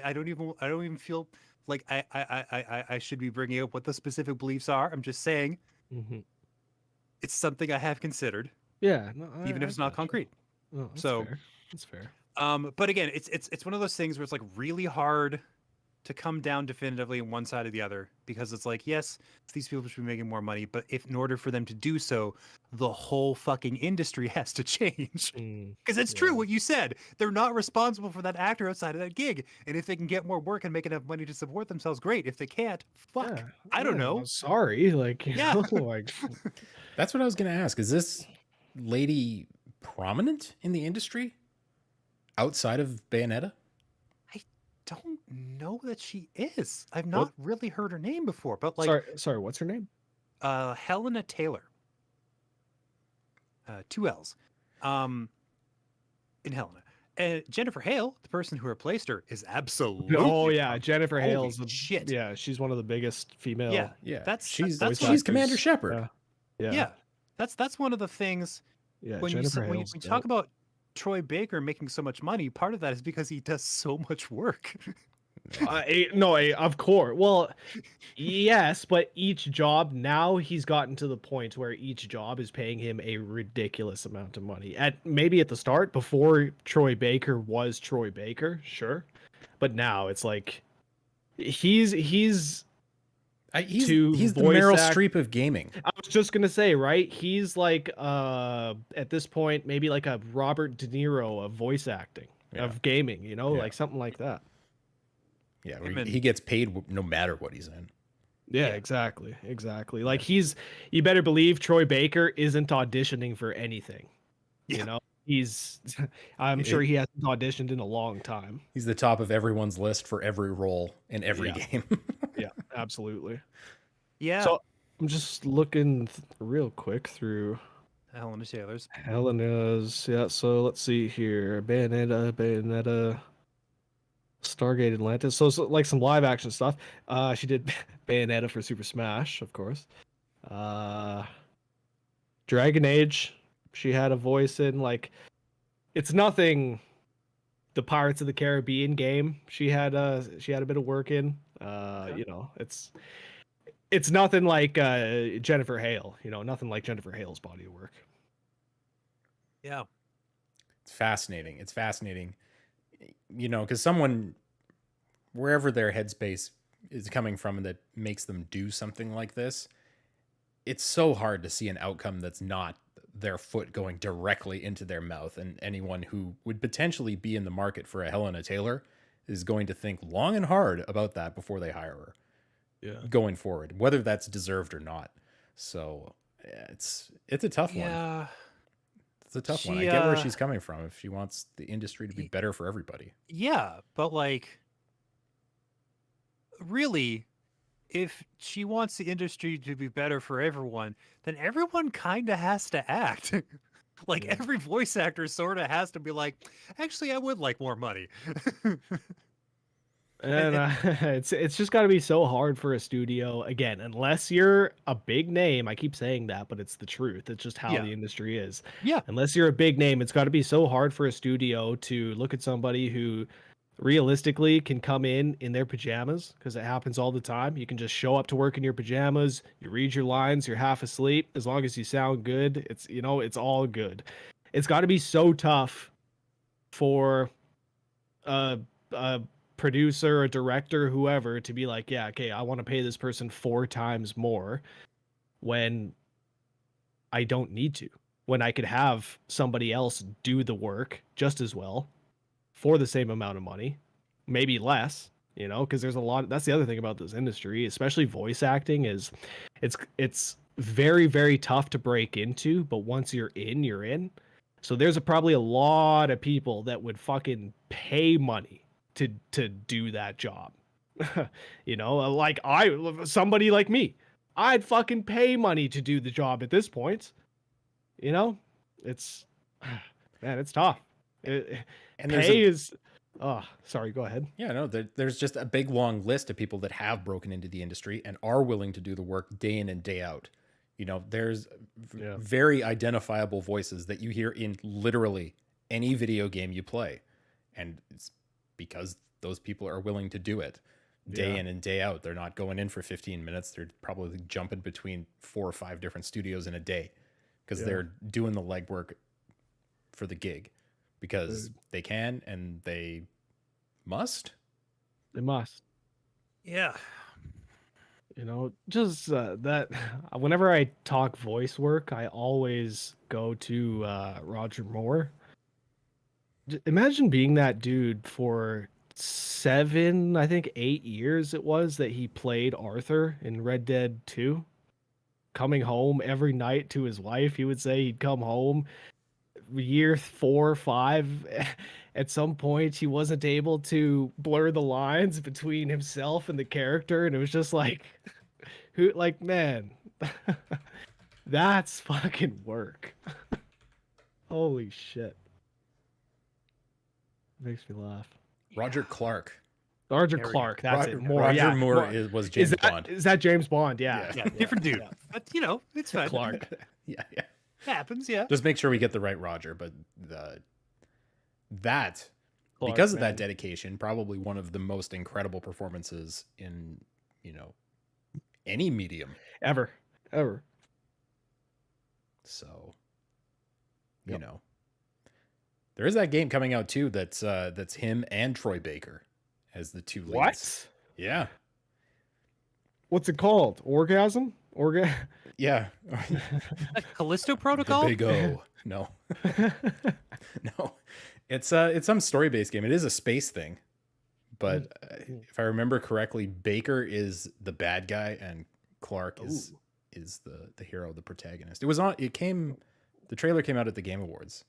I don't even feel like I should be bringing up what the specific beliefs are. I'm just saying it's something I have considered. Yeah, no, even if it's not concrete. Oh, that's So fair. That's fair. But again, it's one of those things where it's like really hard to come down definitively on one side or the other, because it's like, yes, these people should be making more money, but if in order for them to do so, the whole fucking industry has to change. Because it's true what you said. They're not responsible for that actor outside of that gig. And if they can get more work and make enough money to support themselves, great. If they can't, fuck. I don't know. I'm sorry. Like, you know, like That's what I was going to ask. Is this lady prominent in the industry outside of Bayonetta? I don't know that she is. I've not really heard her name before, but like, sorry, what's her name? Helena Taylor. 2 L's. In Helena. And Jennifer Hale, the person who replaced her, is absolutely. Oh yeah, Jennifer Hale's shit. Yeah, she's one of the biggest female. Yeah. She's actors. Commander Shepard. Yeah. That's one of the things. Yeah, when you talk about Troy Baker making so much money, part of that is because he does so much work. Of course. Well, yes, but each job now he's gotten to the point where each job is paying him a ridiculous amount of money. Maybe at the start, before Troy Baker was Troy Baker, sure. But now it's like he's he's to he's the voice Meryl act. Streep of gaming. I was just gonna say, right? He's like at this point maybe like a Robert De Niro of voice acting, Yeah. of gaming, you know, Yeah. like something like that. Yeah, Him and- he gets paid no matter what he's in. Yeah, Yeah. exactly. Like you better believe Troy Baker isn't auditioning for anything. Yeah. You know, he's I'm sure he hasn't auditioned in a long time. He's the top of everyone's list for every role in every Yeah. game. Yeah, absolutely. Yeah. So I'm just looking real quick through Helena Taylor's. Helena's. Yeah, so let's see here. Bayonetta, Stargate Atlantis. So like some live action stuff. She did Bayonetta for Super Smash, of course. Dragon Age, she had a voice in. Like, it's nothing. The Pirates of the Caribbean game, she had a bit of work in. You know, it's nothing like Jennifer Hale. You know, nothing like Jennifer Hale's body of work. Yeah. It's fascinating. It's fascinating. You know, because someone, wherever their headspace is coming from that makes them do something like this, it's so hard to see an outcome that's not their foot going directly into their mouth. And anyone who would potentially be in the market for a Helena Taylor is going to think long and hard about that before they hire her. Yeah. Going forward, whether that's deserved or not. So it's a tough one. Yeah. It's a tough one. I get where she's coming from if she wants the industry to be better for everybody. Yeah, but like, really, if she wants the industry to be better for everyone, then everyone kind of has to act. Like, Yeah. every voice actor sort of has to be like, actually, I would like more money. And it's just got to be so hard for a studio again, unless you're a big name. I keep saying that, but it's the truth. It's just how Yeah. the industry is. Yeah. Unless you're a big name, it's got to be so hard for a studio to look at somebody who realistically can come in their pajamas, because it happens all the time. You can just show up to work in your pajamas, you read your lines, you're half asleep. As long as you sound good, it's, you know, it's all good. It's got to be so tough for a producer, a director, whoever, to be like, yeah, okay, I want to pay this person 4 times more when I don't need to, when I could have somebody else do the work just as well for the same amount of money, maybe less, you know, because there's a lot. That's the other thing about this industry, especially voice acting, is it's very, very tough to break into, but once you're in, you're in. So there's probably a lot of people that would fucking pay money to do that job. You know, like somebody like me, I'd fucking pay money to do the job at this point. You know, it's man, it's tough. And Pay is oh, sorry, go ahead. Yeah, no, there's just a big long list of people that have broken into the industry and are willing to do the work day in and day out. You know, there's very identifiable voices that you hear in literally any video game you play. And it's because those people are willing to do it day in and day out. They're not going in for 15 minutes. They're probably jumping between 4 or 5 different studios in a day because they're doing the legwork for the gig because they can and they must. They must. Yeah. You know, just that whenever I talk voice work, I always go to Roger Moore. Imagine being that dude for 7, I think 8 years it was that he played Arthur in Red Dead 2. Coming home every night to his wife, he would say he'd come home year 4 or 5. At some point, he wasn't able to blur the lines between himself and the character, and it was just like, who, like, man, that's fucking work. Holy shit. Makes me laugh. Roger Clark. Roger There we go. Clark, that's it. More, Roger yeah, Moore more. was James Bond. Is that James Bond? Yeah. Yeah, different dude. yeah. But, you know, it's fine. Clark. Yeah. Happens, yeah. Just make sure we get the right Roger. But Clark, because of man. that dedication, probably one of the most incredible performances in, you know, any medium. Ever. So, you know, there is that game coming out too that's him and Troy Baker as the two leads. What? Yeah. What's it called? Orgasm? Yeah. Callisto The Protocol? Big O. No. No. It's some story-based game. It is a space thing. But if I remember correctly, Baker is the bad guy and Clark is the hero, the protagonist. The trailer came out at the Game Awards.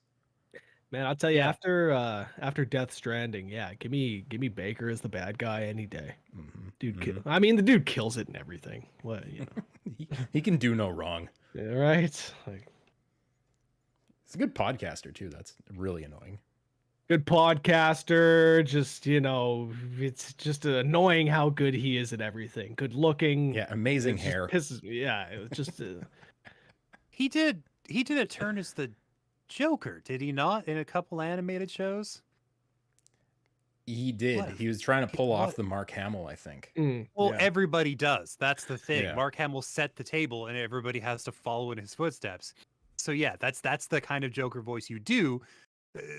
Man, I'll tell you, Yeah. after Death Stranding, yeah, give me Baker as the bad guy any day. Mhm. Dude, I mean, the dude kills it and everything. What, you know? He can do no wrong. Yeah, right? Like, He's a good podcaster too. That's really annoying. good podcaster. Just, you know, it's just annoying how good he is at everything. Good looking. Yeah, amazing It just hair. pisses me. Yeah, it was just. He did a turn as the Joker, did he not? In a couple animated shows? He did. What? He was trying to pull off What? the Mark Hamill, I think. Well, yeah. everybody does. That's the thing. Yeah. Mark Hamill set the table, and everybody has to follow in his footsteps. So yeah, that's the kind of Joker voice you do.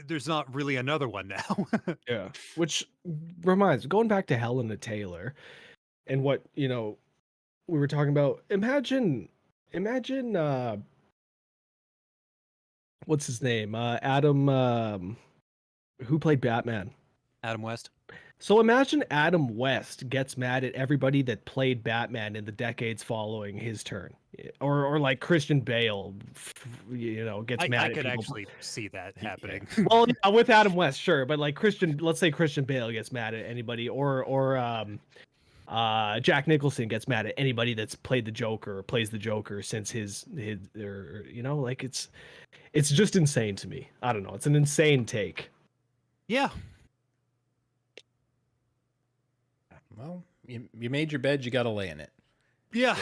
There's not really another one now. Yeah. Which reminds, going back to Helena Taylor and what, you know, we were talking about. Imagine what's his name? Adam who played Batman. Adam West. So imagine Adam West gets mad at everybody that played Batman in the decades following his turn. Or like Christian Bale, you know, gets mad I at could people. actually see that happening. Well, yeah, with Adam West, sure, but like let's say Christian Bale gets mad at anybody, or Jack Nicholson gets mad at anybody that's played the Joker or plays the Joker since his or you know, like it's just insane to me. I don't know, it's an insane take. Yeah. Well, you made your bed, you got to lay in it. Yeah.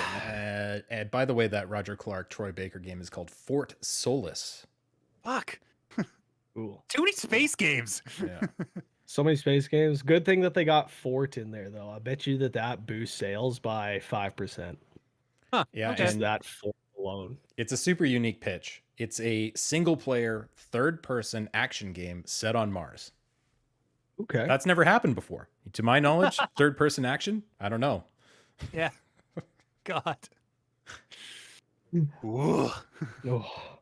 And by the way, that Roger Clark, Troy Baker game is called Fort Solis. Fuck. Cool. Too many space games. Yeah. So many space games. Good thing that they got Fort in there, though. I bet you that boosts sales by 5%. Huh. Yeah, Okay. Just and that Fort alone. it's a super unique pitch. It's a single-player, third-person action game set on Mars. Okay. That's never happened before. To my knowledge, third-person action? I don't know. Yeah. God. Mm. Ooh. Oh.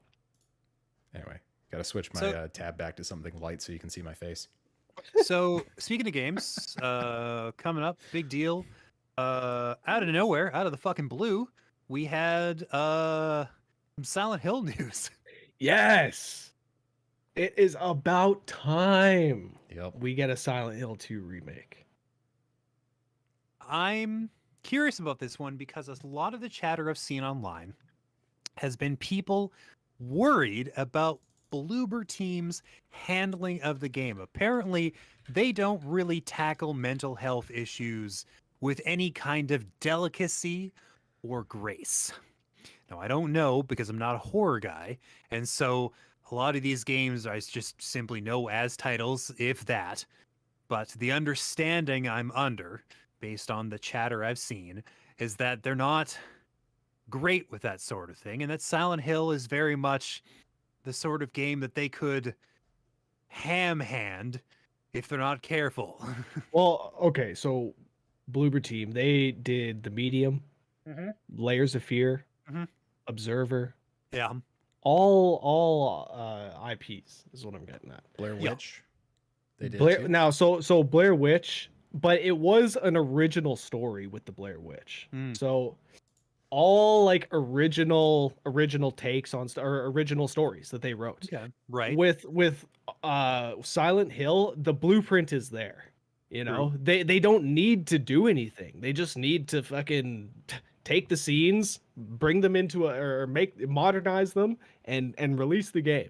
Anyway, got to switch my tab back to something light so you can see my face. So speaking of games, coming up, big deal. Out of nowhere, out of the fucking blue, we had some Silent Hill news. Yes. It is about time Yep. we get a Silent Hill 2 remake. I'm curious about this one because a lot of the chatter I've seen online has been people worried about Bloober Team's handling of the game. Apparently, they don't really tackle mental health issues with any kind of delicacy or grace. Now, I don't know because I'm not a horror guy, and so a lot of these games I just simply know as titles, if that. But the understanding I'm under, based on the chatter I've seen, is that they're not great with that sort of thing, and that Silent Hill is very much the sort of game that they could ham hand if they're not careful. Well, okay, so Bloober Team, they did The Medium, Layers of Fear, Mhm. Observer, Yeah. all IPs is what I'm getting at. Blair Yeah. Witch. They did Blair, too. now, so Blair Witch, but it was an original story with the Blair Witch. Mm. So all like original takes on or original stories that they wrote. Okay. Right. With Silent Hill, the blueprint is there. You know, they don't need to do anything. They just need to fucking take the scenes, bring them into or modernize them and release the game.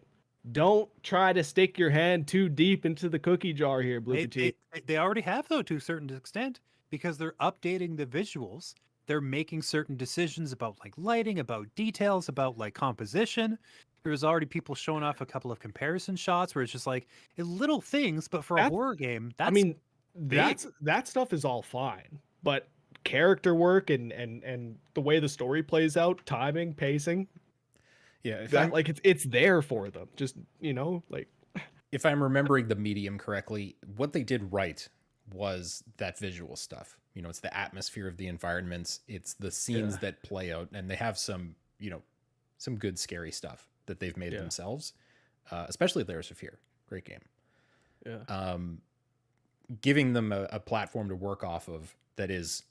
Don't try to stick your hand too deep into the cookie jar here, Bloober Team. They already have, though, to a certain extent, because they're updating the visuals. They're making certain decisions about like lighting, about details, about like composition. There's already people showing off a couple of comparison shots where it's just like little things, but for a horror game, that's that stuff is all fine, but character work and the way the story plays out, timing, pacing, Yeah, like it's there for them. Just, you know, like if I'm remembering The Medium correctly, what they did right was that visual stuff. You know, it's the atmosphere of the environments, it's the scenes that play out, and they have some, you know, some good scary stuff that they've made themselves. Especially Layers of Fear, great game. Yeah. Giving them a platform to work off of that is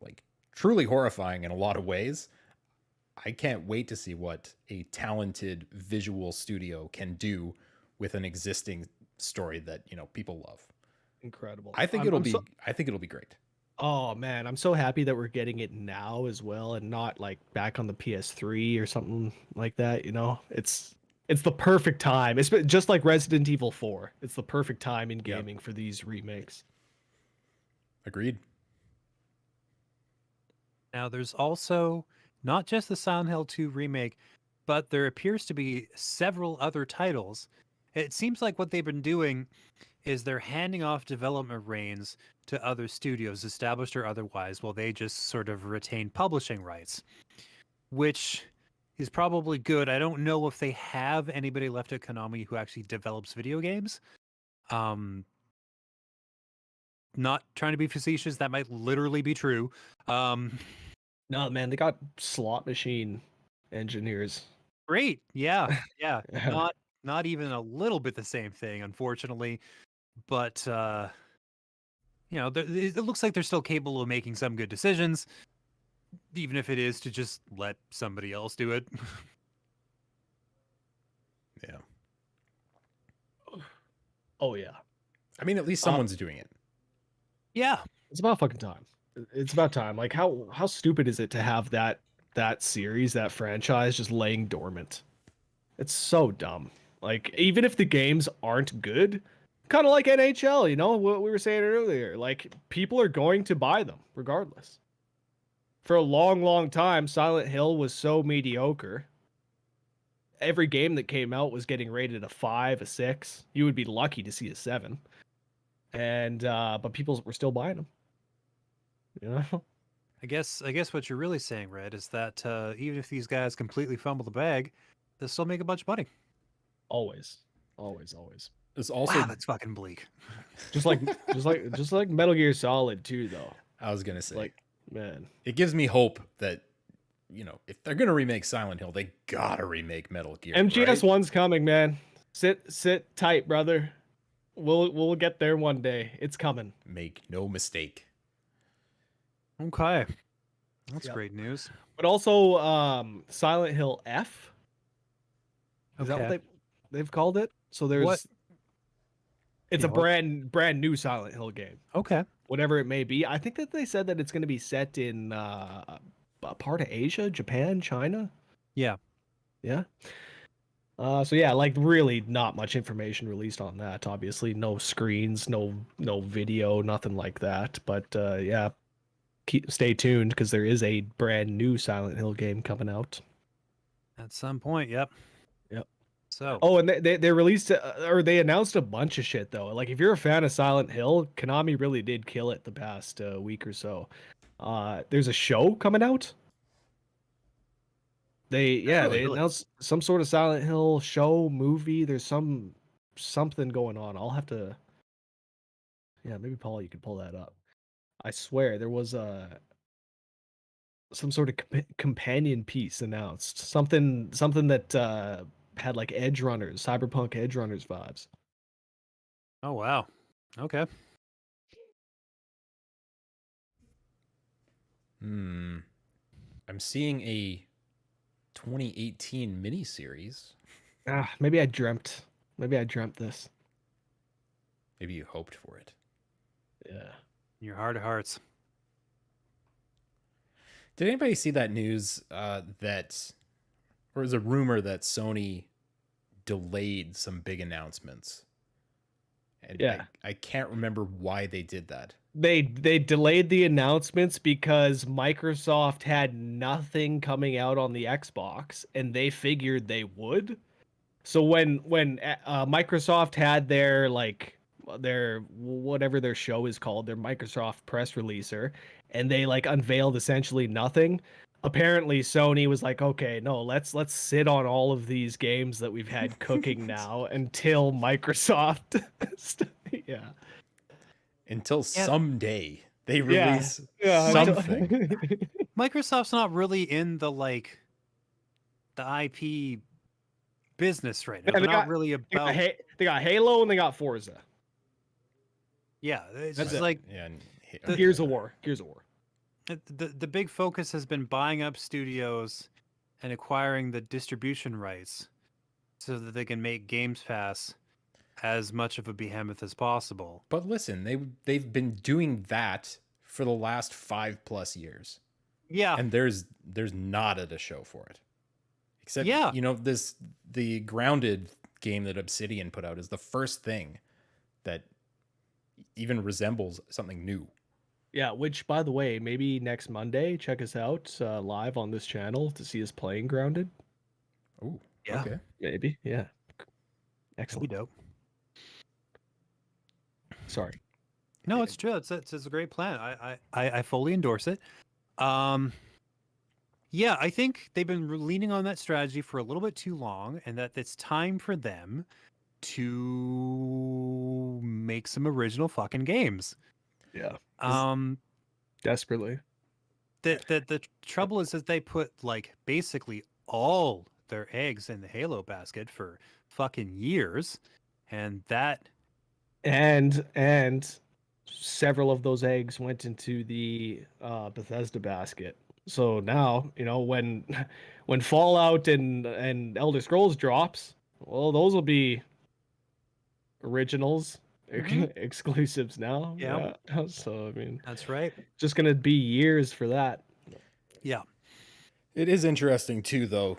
like truly horrifying in a lot of ways. I can't wait to see what a talented visual studio can do with an existing story that, you know, people love. Incredible. I think it'll be great. Oh man, I'm so happy that we're getting it now as well, and not like back on the PS3 or something like that. You know, it's the perfect time. It's just like Resident Evil 4. It's the perfect time in gaming for these remakes. Agreed. Now, there's also not just the Silent Hill 2 remake, but there appears to be several other titles. It seems like what they've been doing is they're handing off development reins to other studios, established or otherwise, while they just sort of retain publishing rights, which is probably good. I don't know if they have anybody left at Konami who actually develops video games. Not trying to be facetious, that might literally be true. No, man, they got slot machine engineers. Great. Yeah. Yeah. Not even a little bit the same thing, unfortunately. But you know, it looks like they're still capable of making some good decisions, even if it is to just let somebody else do it. Yeah. Oh yeah. I mean, at least someone's doing it. Yeah. It's about fucking time. It's about time. Like how stupid is it to have that series, that franchise just laying dormant? It's so dumb. Like even if the games aren't good, kind of like NHL, you know, what we were saying earlier, like people are going to buy them regardless. For a long, long time, Silent Hill was so mediocre. Every game that came out was getting rated a 5, a 6. You would be lucky to see a 7. And but people were still buying them. You know? I guess what you're really saying, Red, is that even if these guys completely fumble the bag, they'll still make a bunch of money. Always. Always, always. There's also Wow, that's fucking bleak. Just like Metal Gear Solid 2 though. I was gonna say, Like, man. it gives me hope that, you know, if they're gonna remake Silent Hill, they gotta remake Metal Gear. MGS right? 1's coming, man. Sit tight, brother. We'll get there one day. It's coming. Make no mistake. Okay. That's Yep. great news. But also Silent Hill F. Is that what they've called it? So there's What? It's Yeah, a what? brand new Silent Hill game. Okay. Whatever it may be. I think that they said that it's going to be set in a part of Asia, Japan, China. Yeah. Yeah. So yeah, like really not much information released on that. Obviously, no screens, no video, nothing like that. But yeah, stay tuned because there is a brand new Silent Hill game coming out. At some point, yep. Yep. So. Oh, and they released or they announced a bunch of shit though. Like if you're a fan of Silent Hill, Konami really did kill it the past week or so. There's a show coming out. They Really? announced some sort of Silent Hill show, movie. There's something going on. I'll have to. Yeah, maybe Paul, you could pull that up. I swear there was some sort of companion piece announced. Something that had like Edge Runners, Cyberpunk Edge Runners vibes. Oh wow. Okay. I'm seeing a 2018 miniseries. Maybe I dreamt. Maybe I dreamt this. Maybe you hoped for it. Yeah. In your heart of hearts. Did anybody see that news that, or was a rumor that Sony delayed some big announcements? And Yeah. I can't remember why they did that. They delayed the announcements because Microsoft had nothing coming out on the Xbox, and they figured they would. So when Microsoft had their their whatever their show is called, their Microsoft press releaser, and they like unveiled essentially nothing. Apparently Sony was like, okay, no, let's sit on all of these games that we've had cooking now until Microsoft. Yeah. until Yeah. someday they Yeah. release Yeah, something. Microsoft's not really in the IP business right now. Yeah, They're not really they got, about. they got Halo and they got Forza. Yeah, it's That's just it. like Yeah, and Gears of War. Gears of War. the big focus has been buying up studios and acquiring the distribution rights so that they can make Games Pass as much of a behemoth as possible. But listen, they've been doing that for the last 5+ years, Yeah, and there's nada to show for it. Except, Yeah. the Grounded game that Obsidian put out is the first thing that even resembles something new. Yeah, which by the way, maybe next Monday, check us out live on this channel to see us playing Grounded. Oh, Yeah. okay. Maybe, yeah. that'd be Excellent. dope. Sorry. No, it's true. It's a great plan. I fully endorse it. Yeah, I think they've been leaning on that strategy for a little bit too long, and that it's time for them to make some original fucking games. Yeah. Um, Desperately. the trouble is that they put basically all their eggs in the Halo basket for fucking years, and that And several of those eggs went into the Bethesda basket. So now, when when Fallout and Elder Scrolls drops, well, those will be originals, Mhm. exclusives now. Yeah. Yeah. So I mean, that's right. just gonna be years for that. Yeah. It is interesting too, though.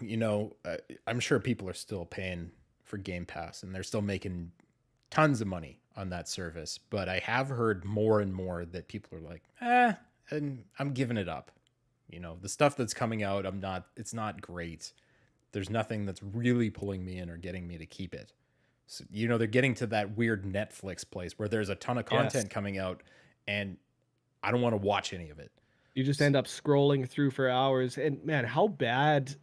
I'm sure people are still paying for Game Pass, and they're still making tons of money on that service. But I have heard more and more that people are like, and I'm giving it up. The stuff that's coming out, it's not great. There's nothing that's really pulling me in or getting me to keep it. So, they're getting to that weird Netflix place where there's a ton of content coming out, and I don't want to watch any of it. You just end up scrolling through for hours, and man, how bad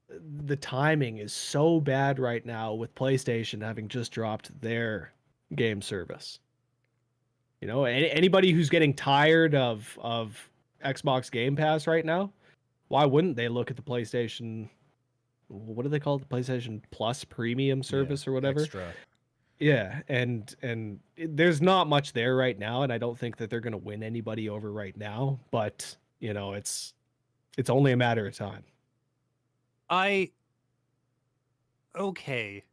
the timing is so bad right now with PlayStation having just dropped their game service. Anybody who's getting tired of Xbox Game Pass right now, why wouldn't they look at the PlayStation? What do they call it? The PlayStation Plus Premium service or whatever? Extra. Yeah, and there's not much there right now, and I don't think that they're going to win anybody over right now. But it's only a matter of time. Okay.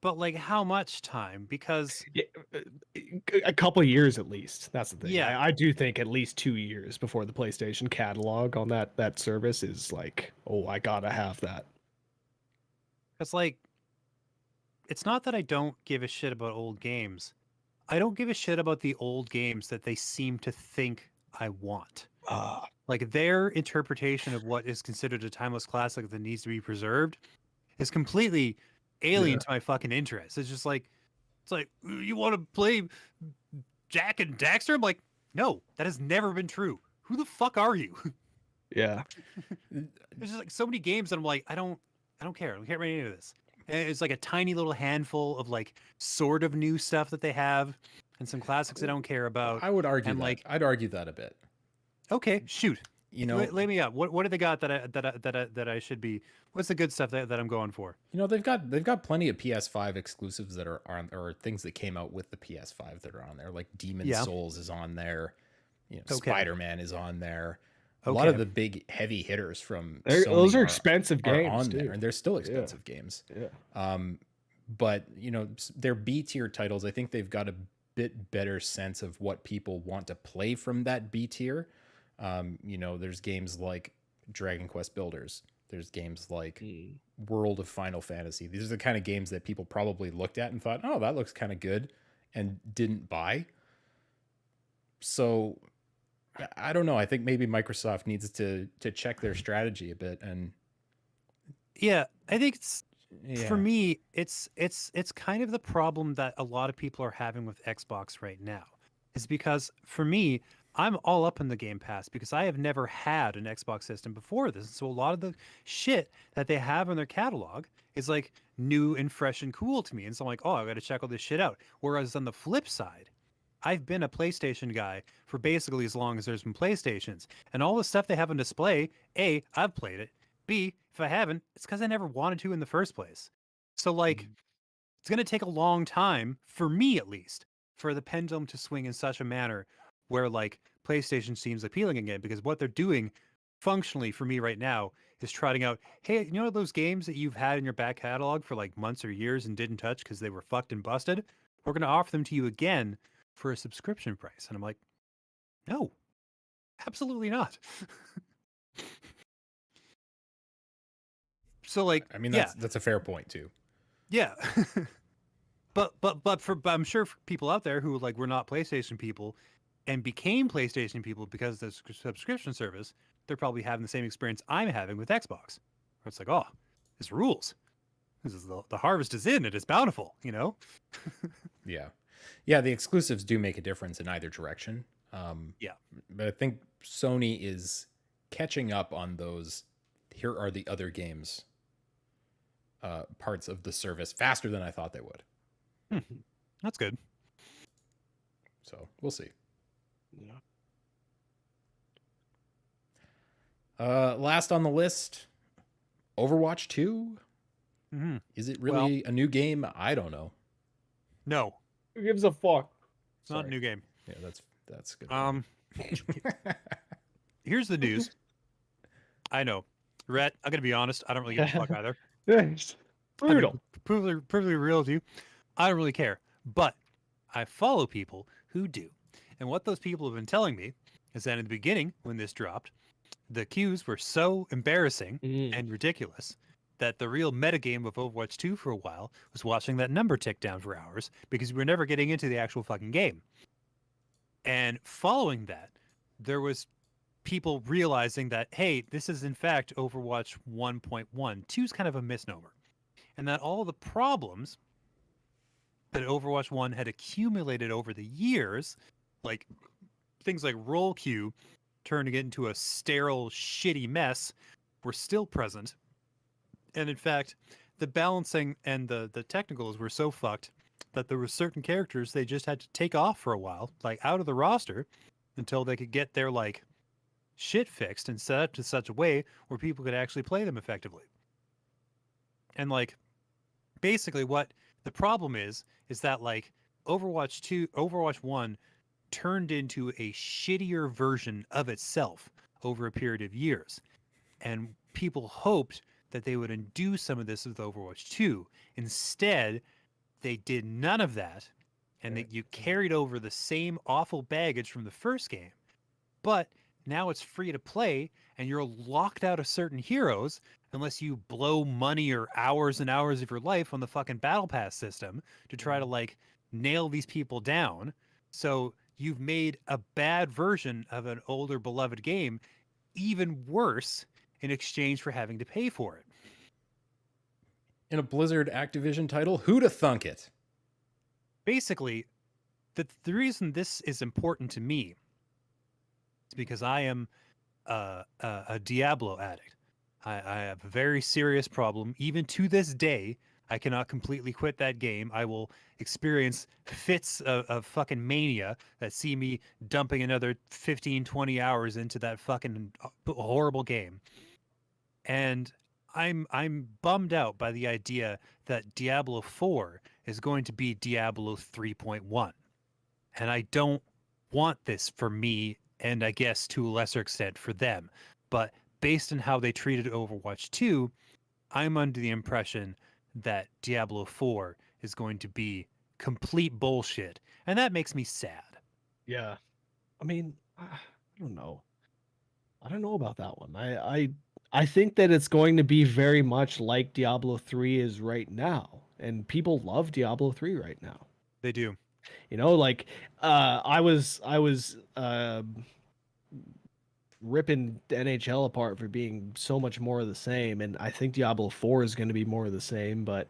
But how much time? Because Yeah, a couple of years at least. That's the thing. Yeah. I do think at least 2 years before the PlayStation catalog on that service is like, oh, I gotta have that. it's it's not that I don't give a shit about old games. I don't give a shit about the old games that they seem to think I want. Their interpretation of what is considered a timeless classic that needs to be preserved is completely alien to my fucking interest. It's just it's like, you want to play Jack and Daxter? I'm like, no, that has never been true. Who the fuck are you? Yeah. There's just so many games that I'm like, I don't care. I don't care about any of this. And it's a tiny little handful of sort of new stuff that they have, and some classics I don't care about. I would argue and that. I'd argue that a bit. Okay, shoot. Lay me out. What do they got that I should be? What's the good stuff that I'm going for? They've got plenty of PS5 exclusives that are on, or things that came out with the PS5 that are on there. Like Demon's Souls is on there. Spider-Man is on there. A lot of the big heavy hitters from Sony those are expensive are games on too. there, and they're still expensive games. Yeah. But their B tier titles, I think they've got a bit better sense of what people want to play from that B tier. There's games like Dragon Quest Builders. There's games like World of Final Fantasy. These are the kind of games that people probably looked at and thought, oh, that looks kind of good, and didn't buy. So I don't know. I think maybe Microsoft needs to check their strategy a bit. And yeah, I think for me, it's kind of the problem that a lot of people are having with Xbox right now, is because for me, I'm all up in the Game Pass because I have never had an Xbox system before this. So a lot of the shit that they have in their catalog is new and fresh and cool to me. And so I'm like, oh, I got to check all this shit out. Whereas on the flip side, I've been a PlayStation guy for basically as long as there's been PlayStations. And all the stuff they have on display, A, I've played it. B, if I haven't, it's because I never wanted to in the first place. So, like, it's going to take a long time, for me at least, for the pendulum to swing in such a manner where, like, PlayStation seems appealing again. Because what they're doing functionally for me right now is trotting out, hey, you know those games that you've had in your back catalog for like months or years and didn't touch because they were fucked and busted? We're going to offer them to you again for a subscription price. And I'm like, no, absolutely not. So like, I mean, that's a fair point too. yeah. but I'm sure for people out there who like were not PlayStation people and became PlayStation people because of the subscription service, they're probably having the same experience I'm having with Xbox. Where it's like, oh, this rules. This is the harvest is in, it is bountiful, you know? Yeah. Yeah, the exclusives do make a difference in either direction. Yeah. But I think Sony is catching up on those. Here are the other games parts of the service faster than I thought they would. That's good. So we'll see. Yeah. Last on the list, Overwatch 2. Mm-hmm. Is it really a new game? I don't know. No, Who gives a fuck? it's not a new game. Yeah, that's good. Here's the news. I know. Rhett, I'm going to be honest. I don't really give a fuck either. It's brutal. Perfectly real with you. I don't really care. But I follow people who do. And what those people have been telling me is that in the beginning, when this dropped, the queues were so embarrassing and ridiculous that the real metagame of Overwatch 2 for a while was watching that number tick down for hours because we were never getting into the actual fucking game. And following that, there was people realizing that, hey, this is in fact Overwatch 1.1. 2 is kind of a misnomer. And that all the problems that Overwatch 1 had accumulated over the years, like things like roll queue turning it into a sterile, shitty mess, were still present. And in fact, the balancing and the technicals were so fucked that there were certain characters they just had to take off for a while, like out of the roster, until they could get their like shit fixed and set up to such a way where people could actually play them effectively. And like basically what the problem is that like Overwatch 1 turned into a shittier version of itself over a period of years. And people hoped that they would undo some of this with Overwatch 2. Instead, they did none of that, and that you carried over the same awful baggage from the first game. But now it's free to play, and you're locked out of certain heroes unless you blow money or hours and hours of your life on the fucking battle pass system to try to like nail these people down. So you've made a bad version of an older beloved game even worse in exchange for having to pay for it. In a Blizzard Activision title, who'da thunk it? Basically, the reason this is important to me is because I am a Diablo addict. I have a very serious problem. Even to this day, I cannot completely quit that game. I will experience fits of fucking mania that see me dumping another 15, 20 hours into that fucking horrible game. And I'm bummed out by the idea that Diablo 4 is going to be Diablo 3.1. And I don't want this for me, and I guess to a lesser extent for them. But based on how they treated Overwatch 2, I'm under the impression that Diablo 4 is going to be complete bullshit. And that makes me sad. Yeah. I mean, I don't know. I don't know about that one. I think that it's going to be very much like Diablo 3 is right now. And people love Diablo 3 right now. They do. You know, like I was ripping NHL apart for being so much more of the same, and I think Diablo 4 is going to be more of the same, but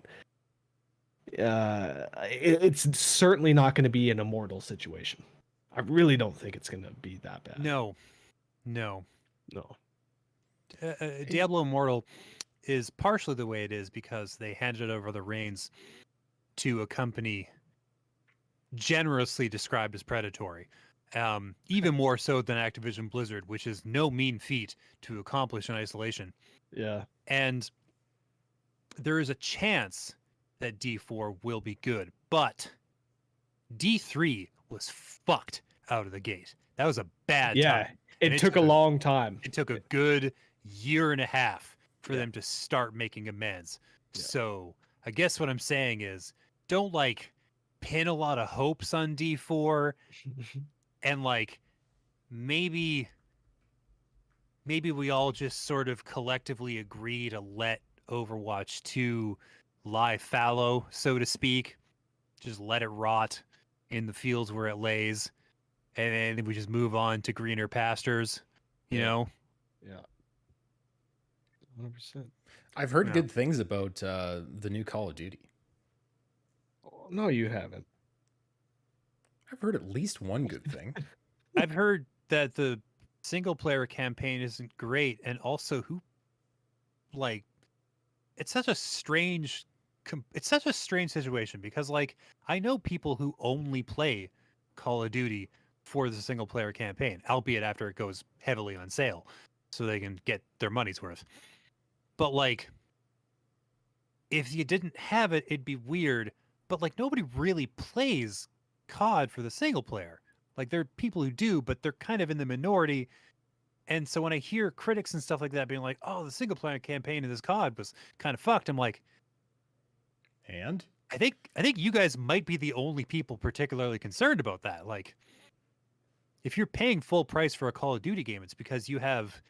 it's certainly not going to be an immortal situation. I really don't think it's going to be that bad. No. No. Diablo Immortal is partially the way it is because they handed over the reins to a company generously described as predatory. Even more so than Activision Blizzard, which is no mean feat to accomplish in isolation. Yeah. And there is a chance that D4 will be good, but D3 was fucked out of the gate. That was a bad Yeah. time. It took a long time. It took a good year and a half for Yeah. them to start making amends. Yeah. So I guess what I'm saying is don't like pin a lot of hopes on D4 and like maybe we all just sort of collectively agree to let Overwatch 2 lie fallow, so to speak. Just let it rot in the fields where it lays. And then we just move on to greener pastures, you know? Yeah. 100%. I've heard Yeah. good things about the new Call of Duty. Oh, no, you haven't. I've heard at least one good thing. I've heard that the single player campaign isn't great, and also it's such a strange situation because like I know people who only play Call of Duty for the single player campaign, albeit after it goes heavily on sale so they can get their money's worth. But like if you didn't have it, it'd be weird, but like nobody really plays COD for the single player. Like there are people who do, but they're kind of in the minority. And so when I hear critics and stuff like that being like, "Oh, the single player campaign in this COD was kind of fucked," I'm like, And I think you guys might be the only people particularly concerned about that. Like, if you're paying full price for a Call of Duty game, it's because you have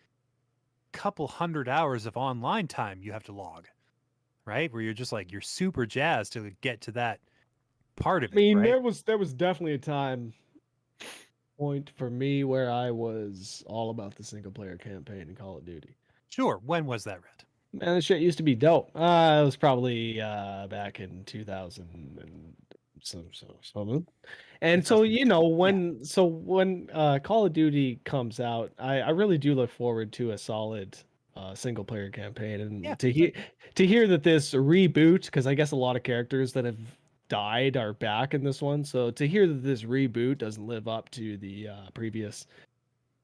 a couple hundred hours of online time you have to log, right? Where you're just like you're super jazzed to get to that part of it. I mean, right? there was definitely a time point for me where I was all about the single player campaign in Call of Duty. Sure. When was that, Red? Man, this shit used to be dope. It was probably back in 2000 and something. And so when Call of Duty comes out, I really do look forward to a solid single player campaign, and Yeah. to hear that this reboot, because I guess a lot of characters that have died are back in this one, so to hear that this reboot doesn't live up to the previous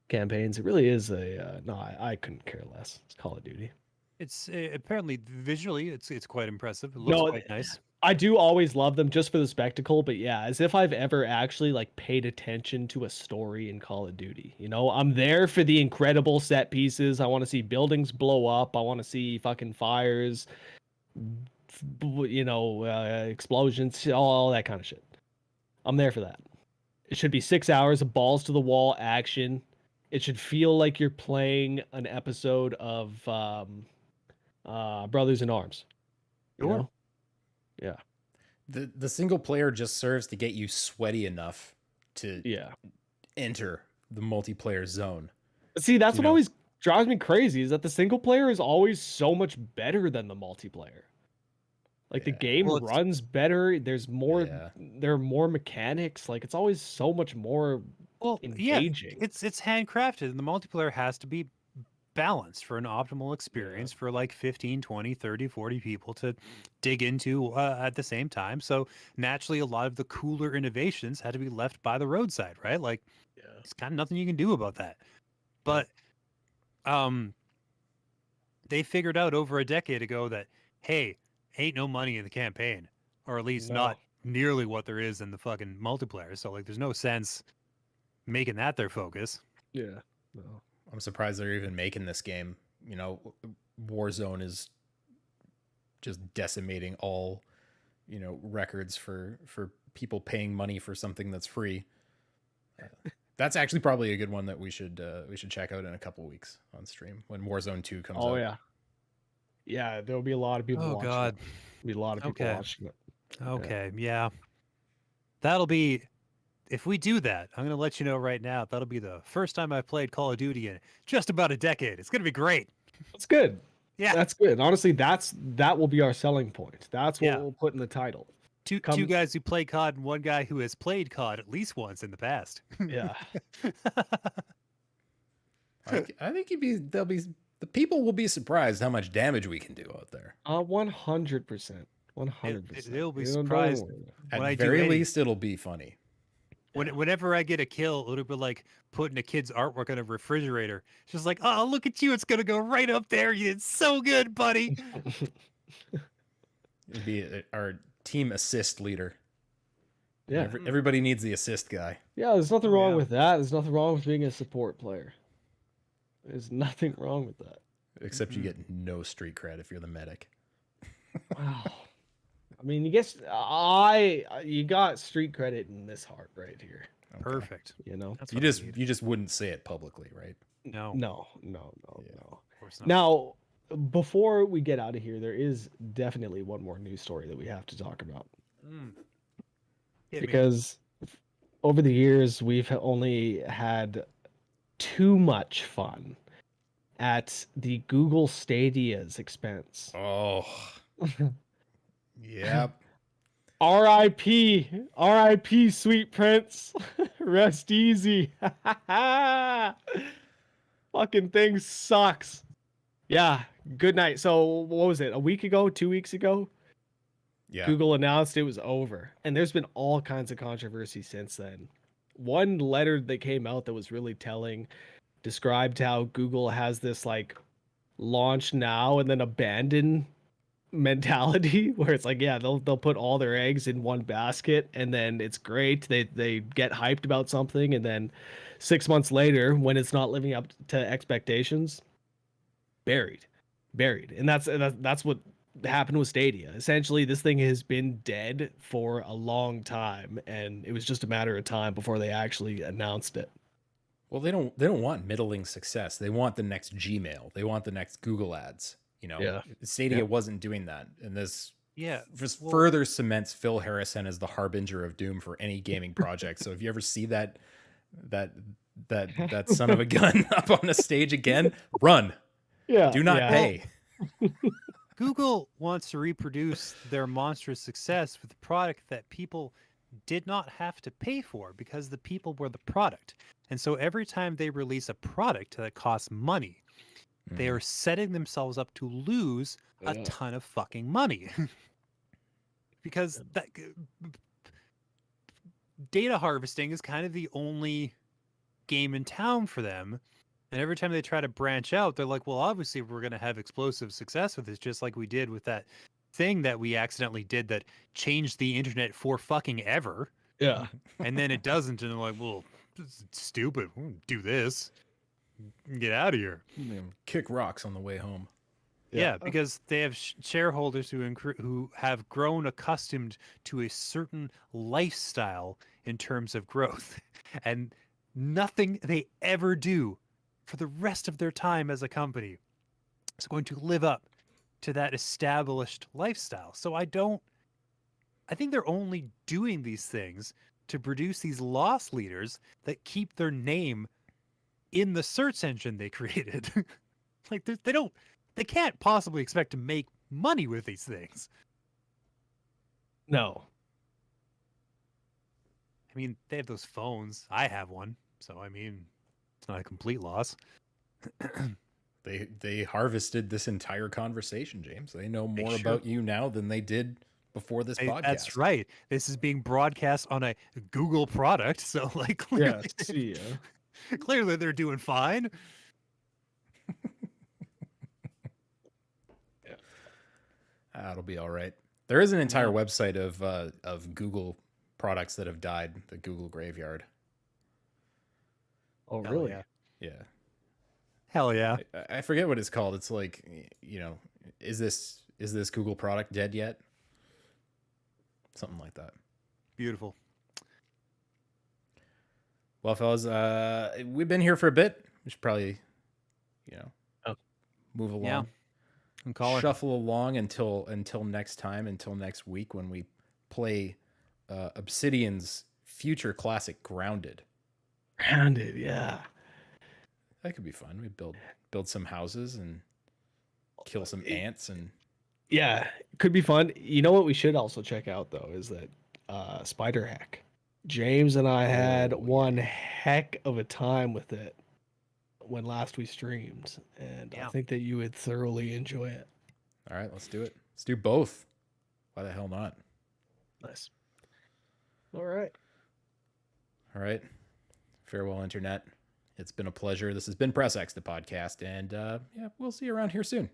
campaigns, it really is I couldn't care less. It's Call of Duty. It's apparently visually it's quite impressive. It looks No, quite nice. I do always love them just for the spectacle, but yeah, as if I've ever actually like paid attention to a story in Call of Duty. You know, I'm there for the incredible set pieces. I want to see buildings blow up. I want to see fucking fires, explosions, all that kind of shit. I'm there for that. It should be 6 hours of balls to the wall action. It should feel like you're playing an episode of Brothers in Arms. You Sure. know? Yeah. the single player just serves to get you sweaty enough to Yeah. enter the multiplayer zone. See, that's You what know. always drives me crazy, is that the single player is always so much better than the multiplayer. Like the Yeah. game Well, it's- runs better. There's more. Yeah. There are more mechanics. Like it's always so much more Well, engaging. yeah, it's handcrafted, and the multiplayer has to be balanced for an optimal experience for like 15, 20, 30, 40 people to dig into at the same time. So naturally, a lot of the cooler innovations had to be left by the roadside, right? Like, Yeah. there's kind of nothing you can do about that. But they figured out over a decade ago that, hey, ain't no money in the campaign, or at least No. not nearly what there is in the fucking multiplayer. So like, there's no sense making that their focus. Yeah. No. I'm surprised they're even making this game. You know, Warzone is just decimating all, records for people paying money for something that's free. That's actually probably a good one that we should check out in a couple weeks on stream when Warzone 2 comes out. Oh yeah. Yeah, there'll be a lot of people Oh watching. God. There'll be a lot of people Okay. watching it. Okay, yeah. That'll be, if we do that, I'm going to let you know right now, that'll be the first time I've played Call of Duty in just about a decade. It's going to be great. That's good. Yeah. That's good. Honestly, that will be our selling point. That's what Yeah. we'll put in the title. Two Come- guys who play COD and one guy who has played COD at least once in the past. Yeah. I think they'll be The people will be surprised how much damage we can do out there. 100%. They'll be 100%. surprised when At I do very any. least, it'll be funny. Whenever I get a kill, it'll be like putting a kid's artwork on a refrigerator. It's just like, oh, look at you. It's going to go right up there. You did so good, buddy. It'll be our team assist leader. Yeah. Everybody needs the assist guy. Yeah, there's nothing Oh, wrong yeah. with that. There's nothing wrong with being a support player. There's nothing wrong with that. Except you get no street cred if you're the medic. Wow. I mean, you got street credit in this heart right here. Okay. Perfect. You know? That's You what I just need. you just wouldn't say it publicly, right? No. No. Yeah. Of course not. Now, before we get out of here, there is definitely one more news story that we have to talk about. Hit me. Because over the years, we've only had too much fun at the Google Stadia's expense. Oh. Yep. R.I.P. Sweet Prince. Rest easy. Fucking thing sucks. Yeah, good night. So, what was it? A week ago? 2 weeks ago? Yeah. Google announced it was over. And there's been all kinds of controversy since then. One letter that came out that was really telling described how Google has this like launch now and then abandon mentality where it's like, yeah, they'll put all their eggs in one basket and then it's great. They get hyped about something and then 6 months later, when it's not living up to expectations, buried. And that's what happened with Stadia. Essentially, this thing has been dead for a long time, and it was just a matter of time before they actually announced it. Well, they don't want middling success. They want the next Gmail. They want the next Google ads. You know, Yeah. Stadia Yeah. wasn't doing that, and this Yeah. just well- further cements Phil Harrison as the harbinger of doom for any gaming project. So if you ever see that son of a gun up on the stage again, run. Yeah. Do not pay. Google wants to reproduce their monstrous success with a product that people did not have to pay for because the people were the product. And so every time they release a product that costs money, they are setting themselves up to lose a Yeah. ton of fucking money. Because that data harvesting is kind of the only game in town for them. And every time they try to branch out, they're like, well, obviously we're going to have explosive success with this, just like we did with that thing that we accidentally did that changed the internet for fucking ever. Yeah. And then it doesn't. And they're like, well, this is stupid. We'll do this. Get out of here. Kick rocks on the way home. Yeah, because they have shareholders who have grown accustomed to a certain lifestyle in terms of growth. And nothing they ever do for the rest of their time as a company is going to live up to that established lifestyle. So I think they're only doing these things to produce these loss leaders that keep their name in the search engine they created. Like they can't possibly expect to make money with these things. No. I mean, they have those phones. I have one. So, I mean, it's not a complete loss. They harvested this entire conversation, James. They know more sure- about you now than they did before this podcast. That's right. This is being broadcast on a Google product. So, like, clearly, Yeah. See ya. clearly they're doing fine. It'll be all right. There is an entire website of Google products that have died, the Google graveyard. Oh, Hell really? yeah. Yeah. Hell yeah. I forget what it's called. It's like, you know, is this Google product dead yet? Something like that. Beautiful. Well, fellas, we've been here for a bit. We should probably, you know, move along. Yeah. And call it. Shuffle along until next time, until next week when we play Obsidian's future classic Grounded. Grounded, yeah. That could be fun. We build some houses and kill some ants and Yeah, could be fun. You know what we should also check out though is that Spider Hack. James and I had Oh, one heck of a time with it when last we streamed, and I Yeah. think that you would thoroughly enjoy it. All right, let's do it. Let's do both. Why the hell not? Nice. All right. All right. Farewell, Internet. It's been a pleasure. This has been Press X, the podcast, and yeah, we'll see you around here soon.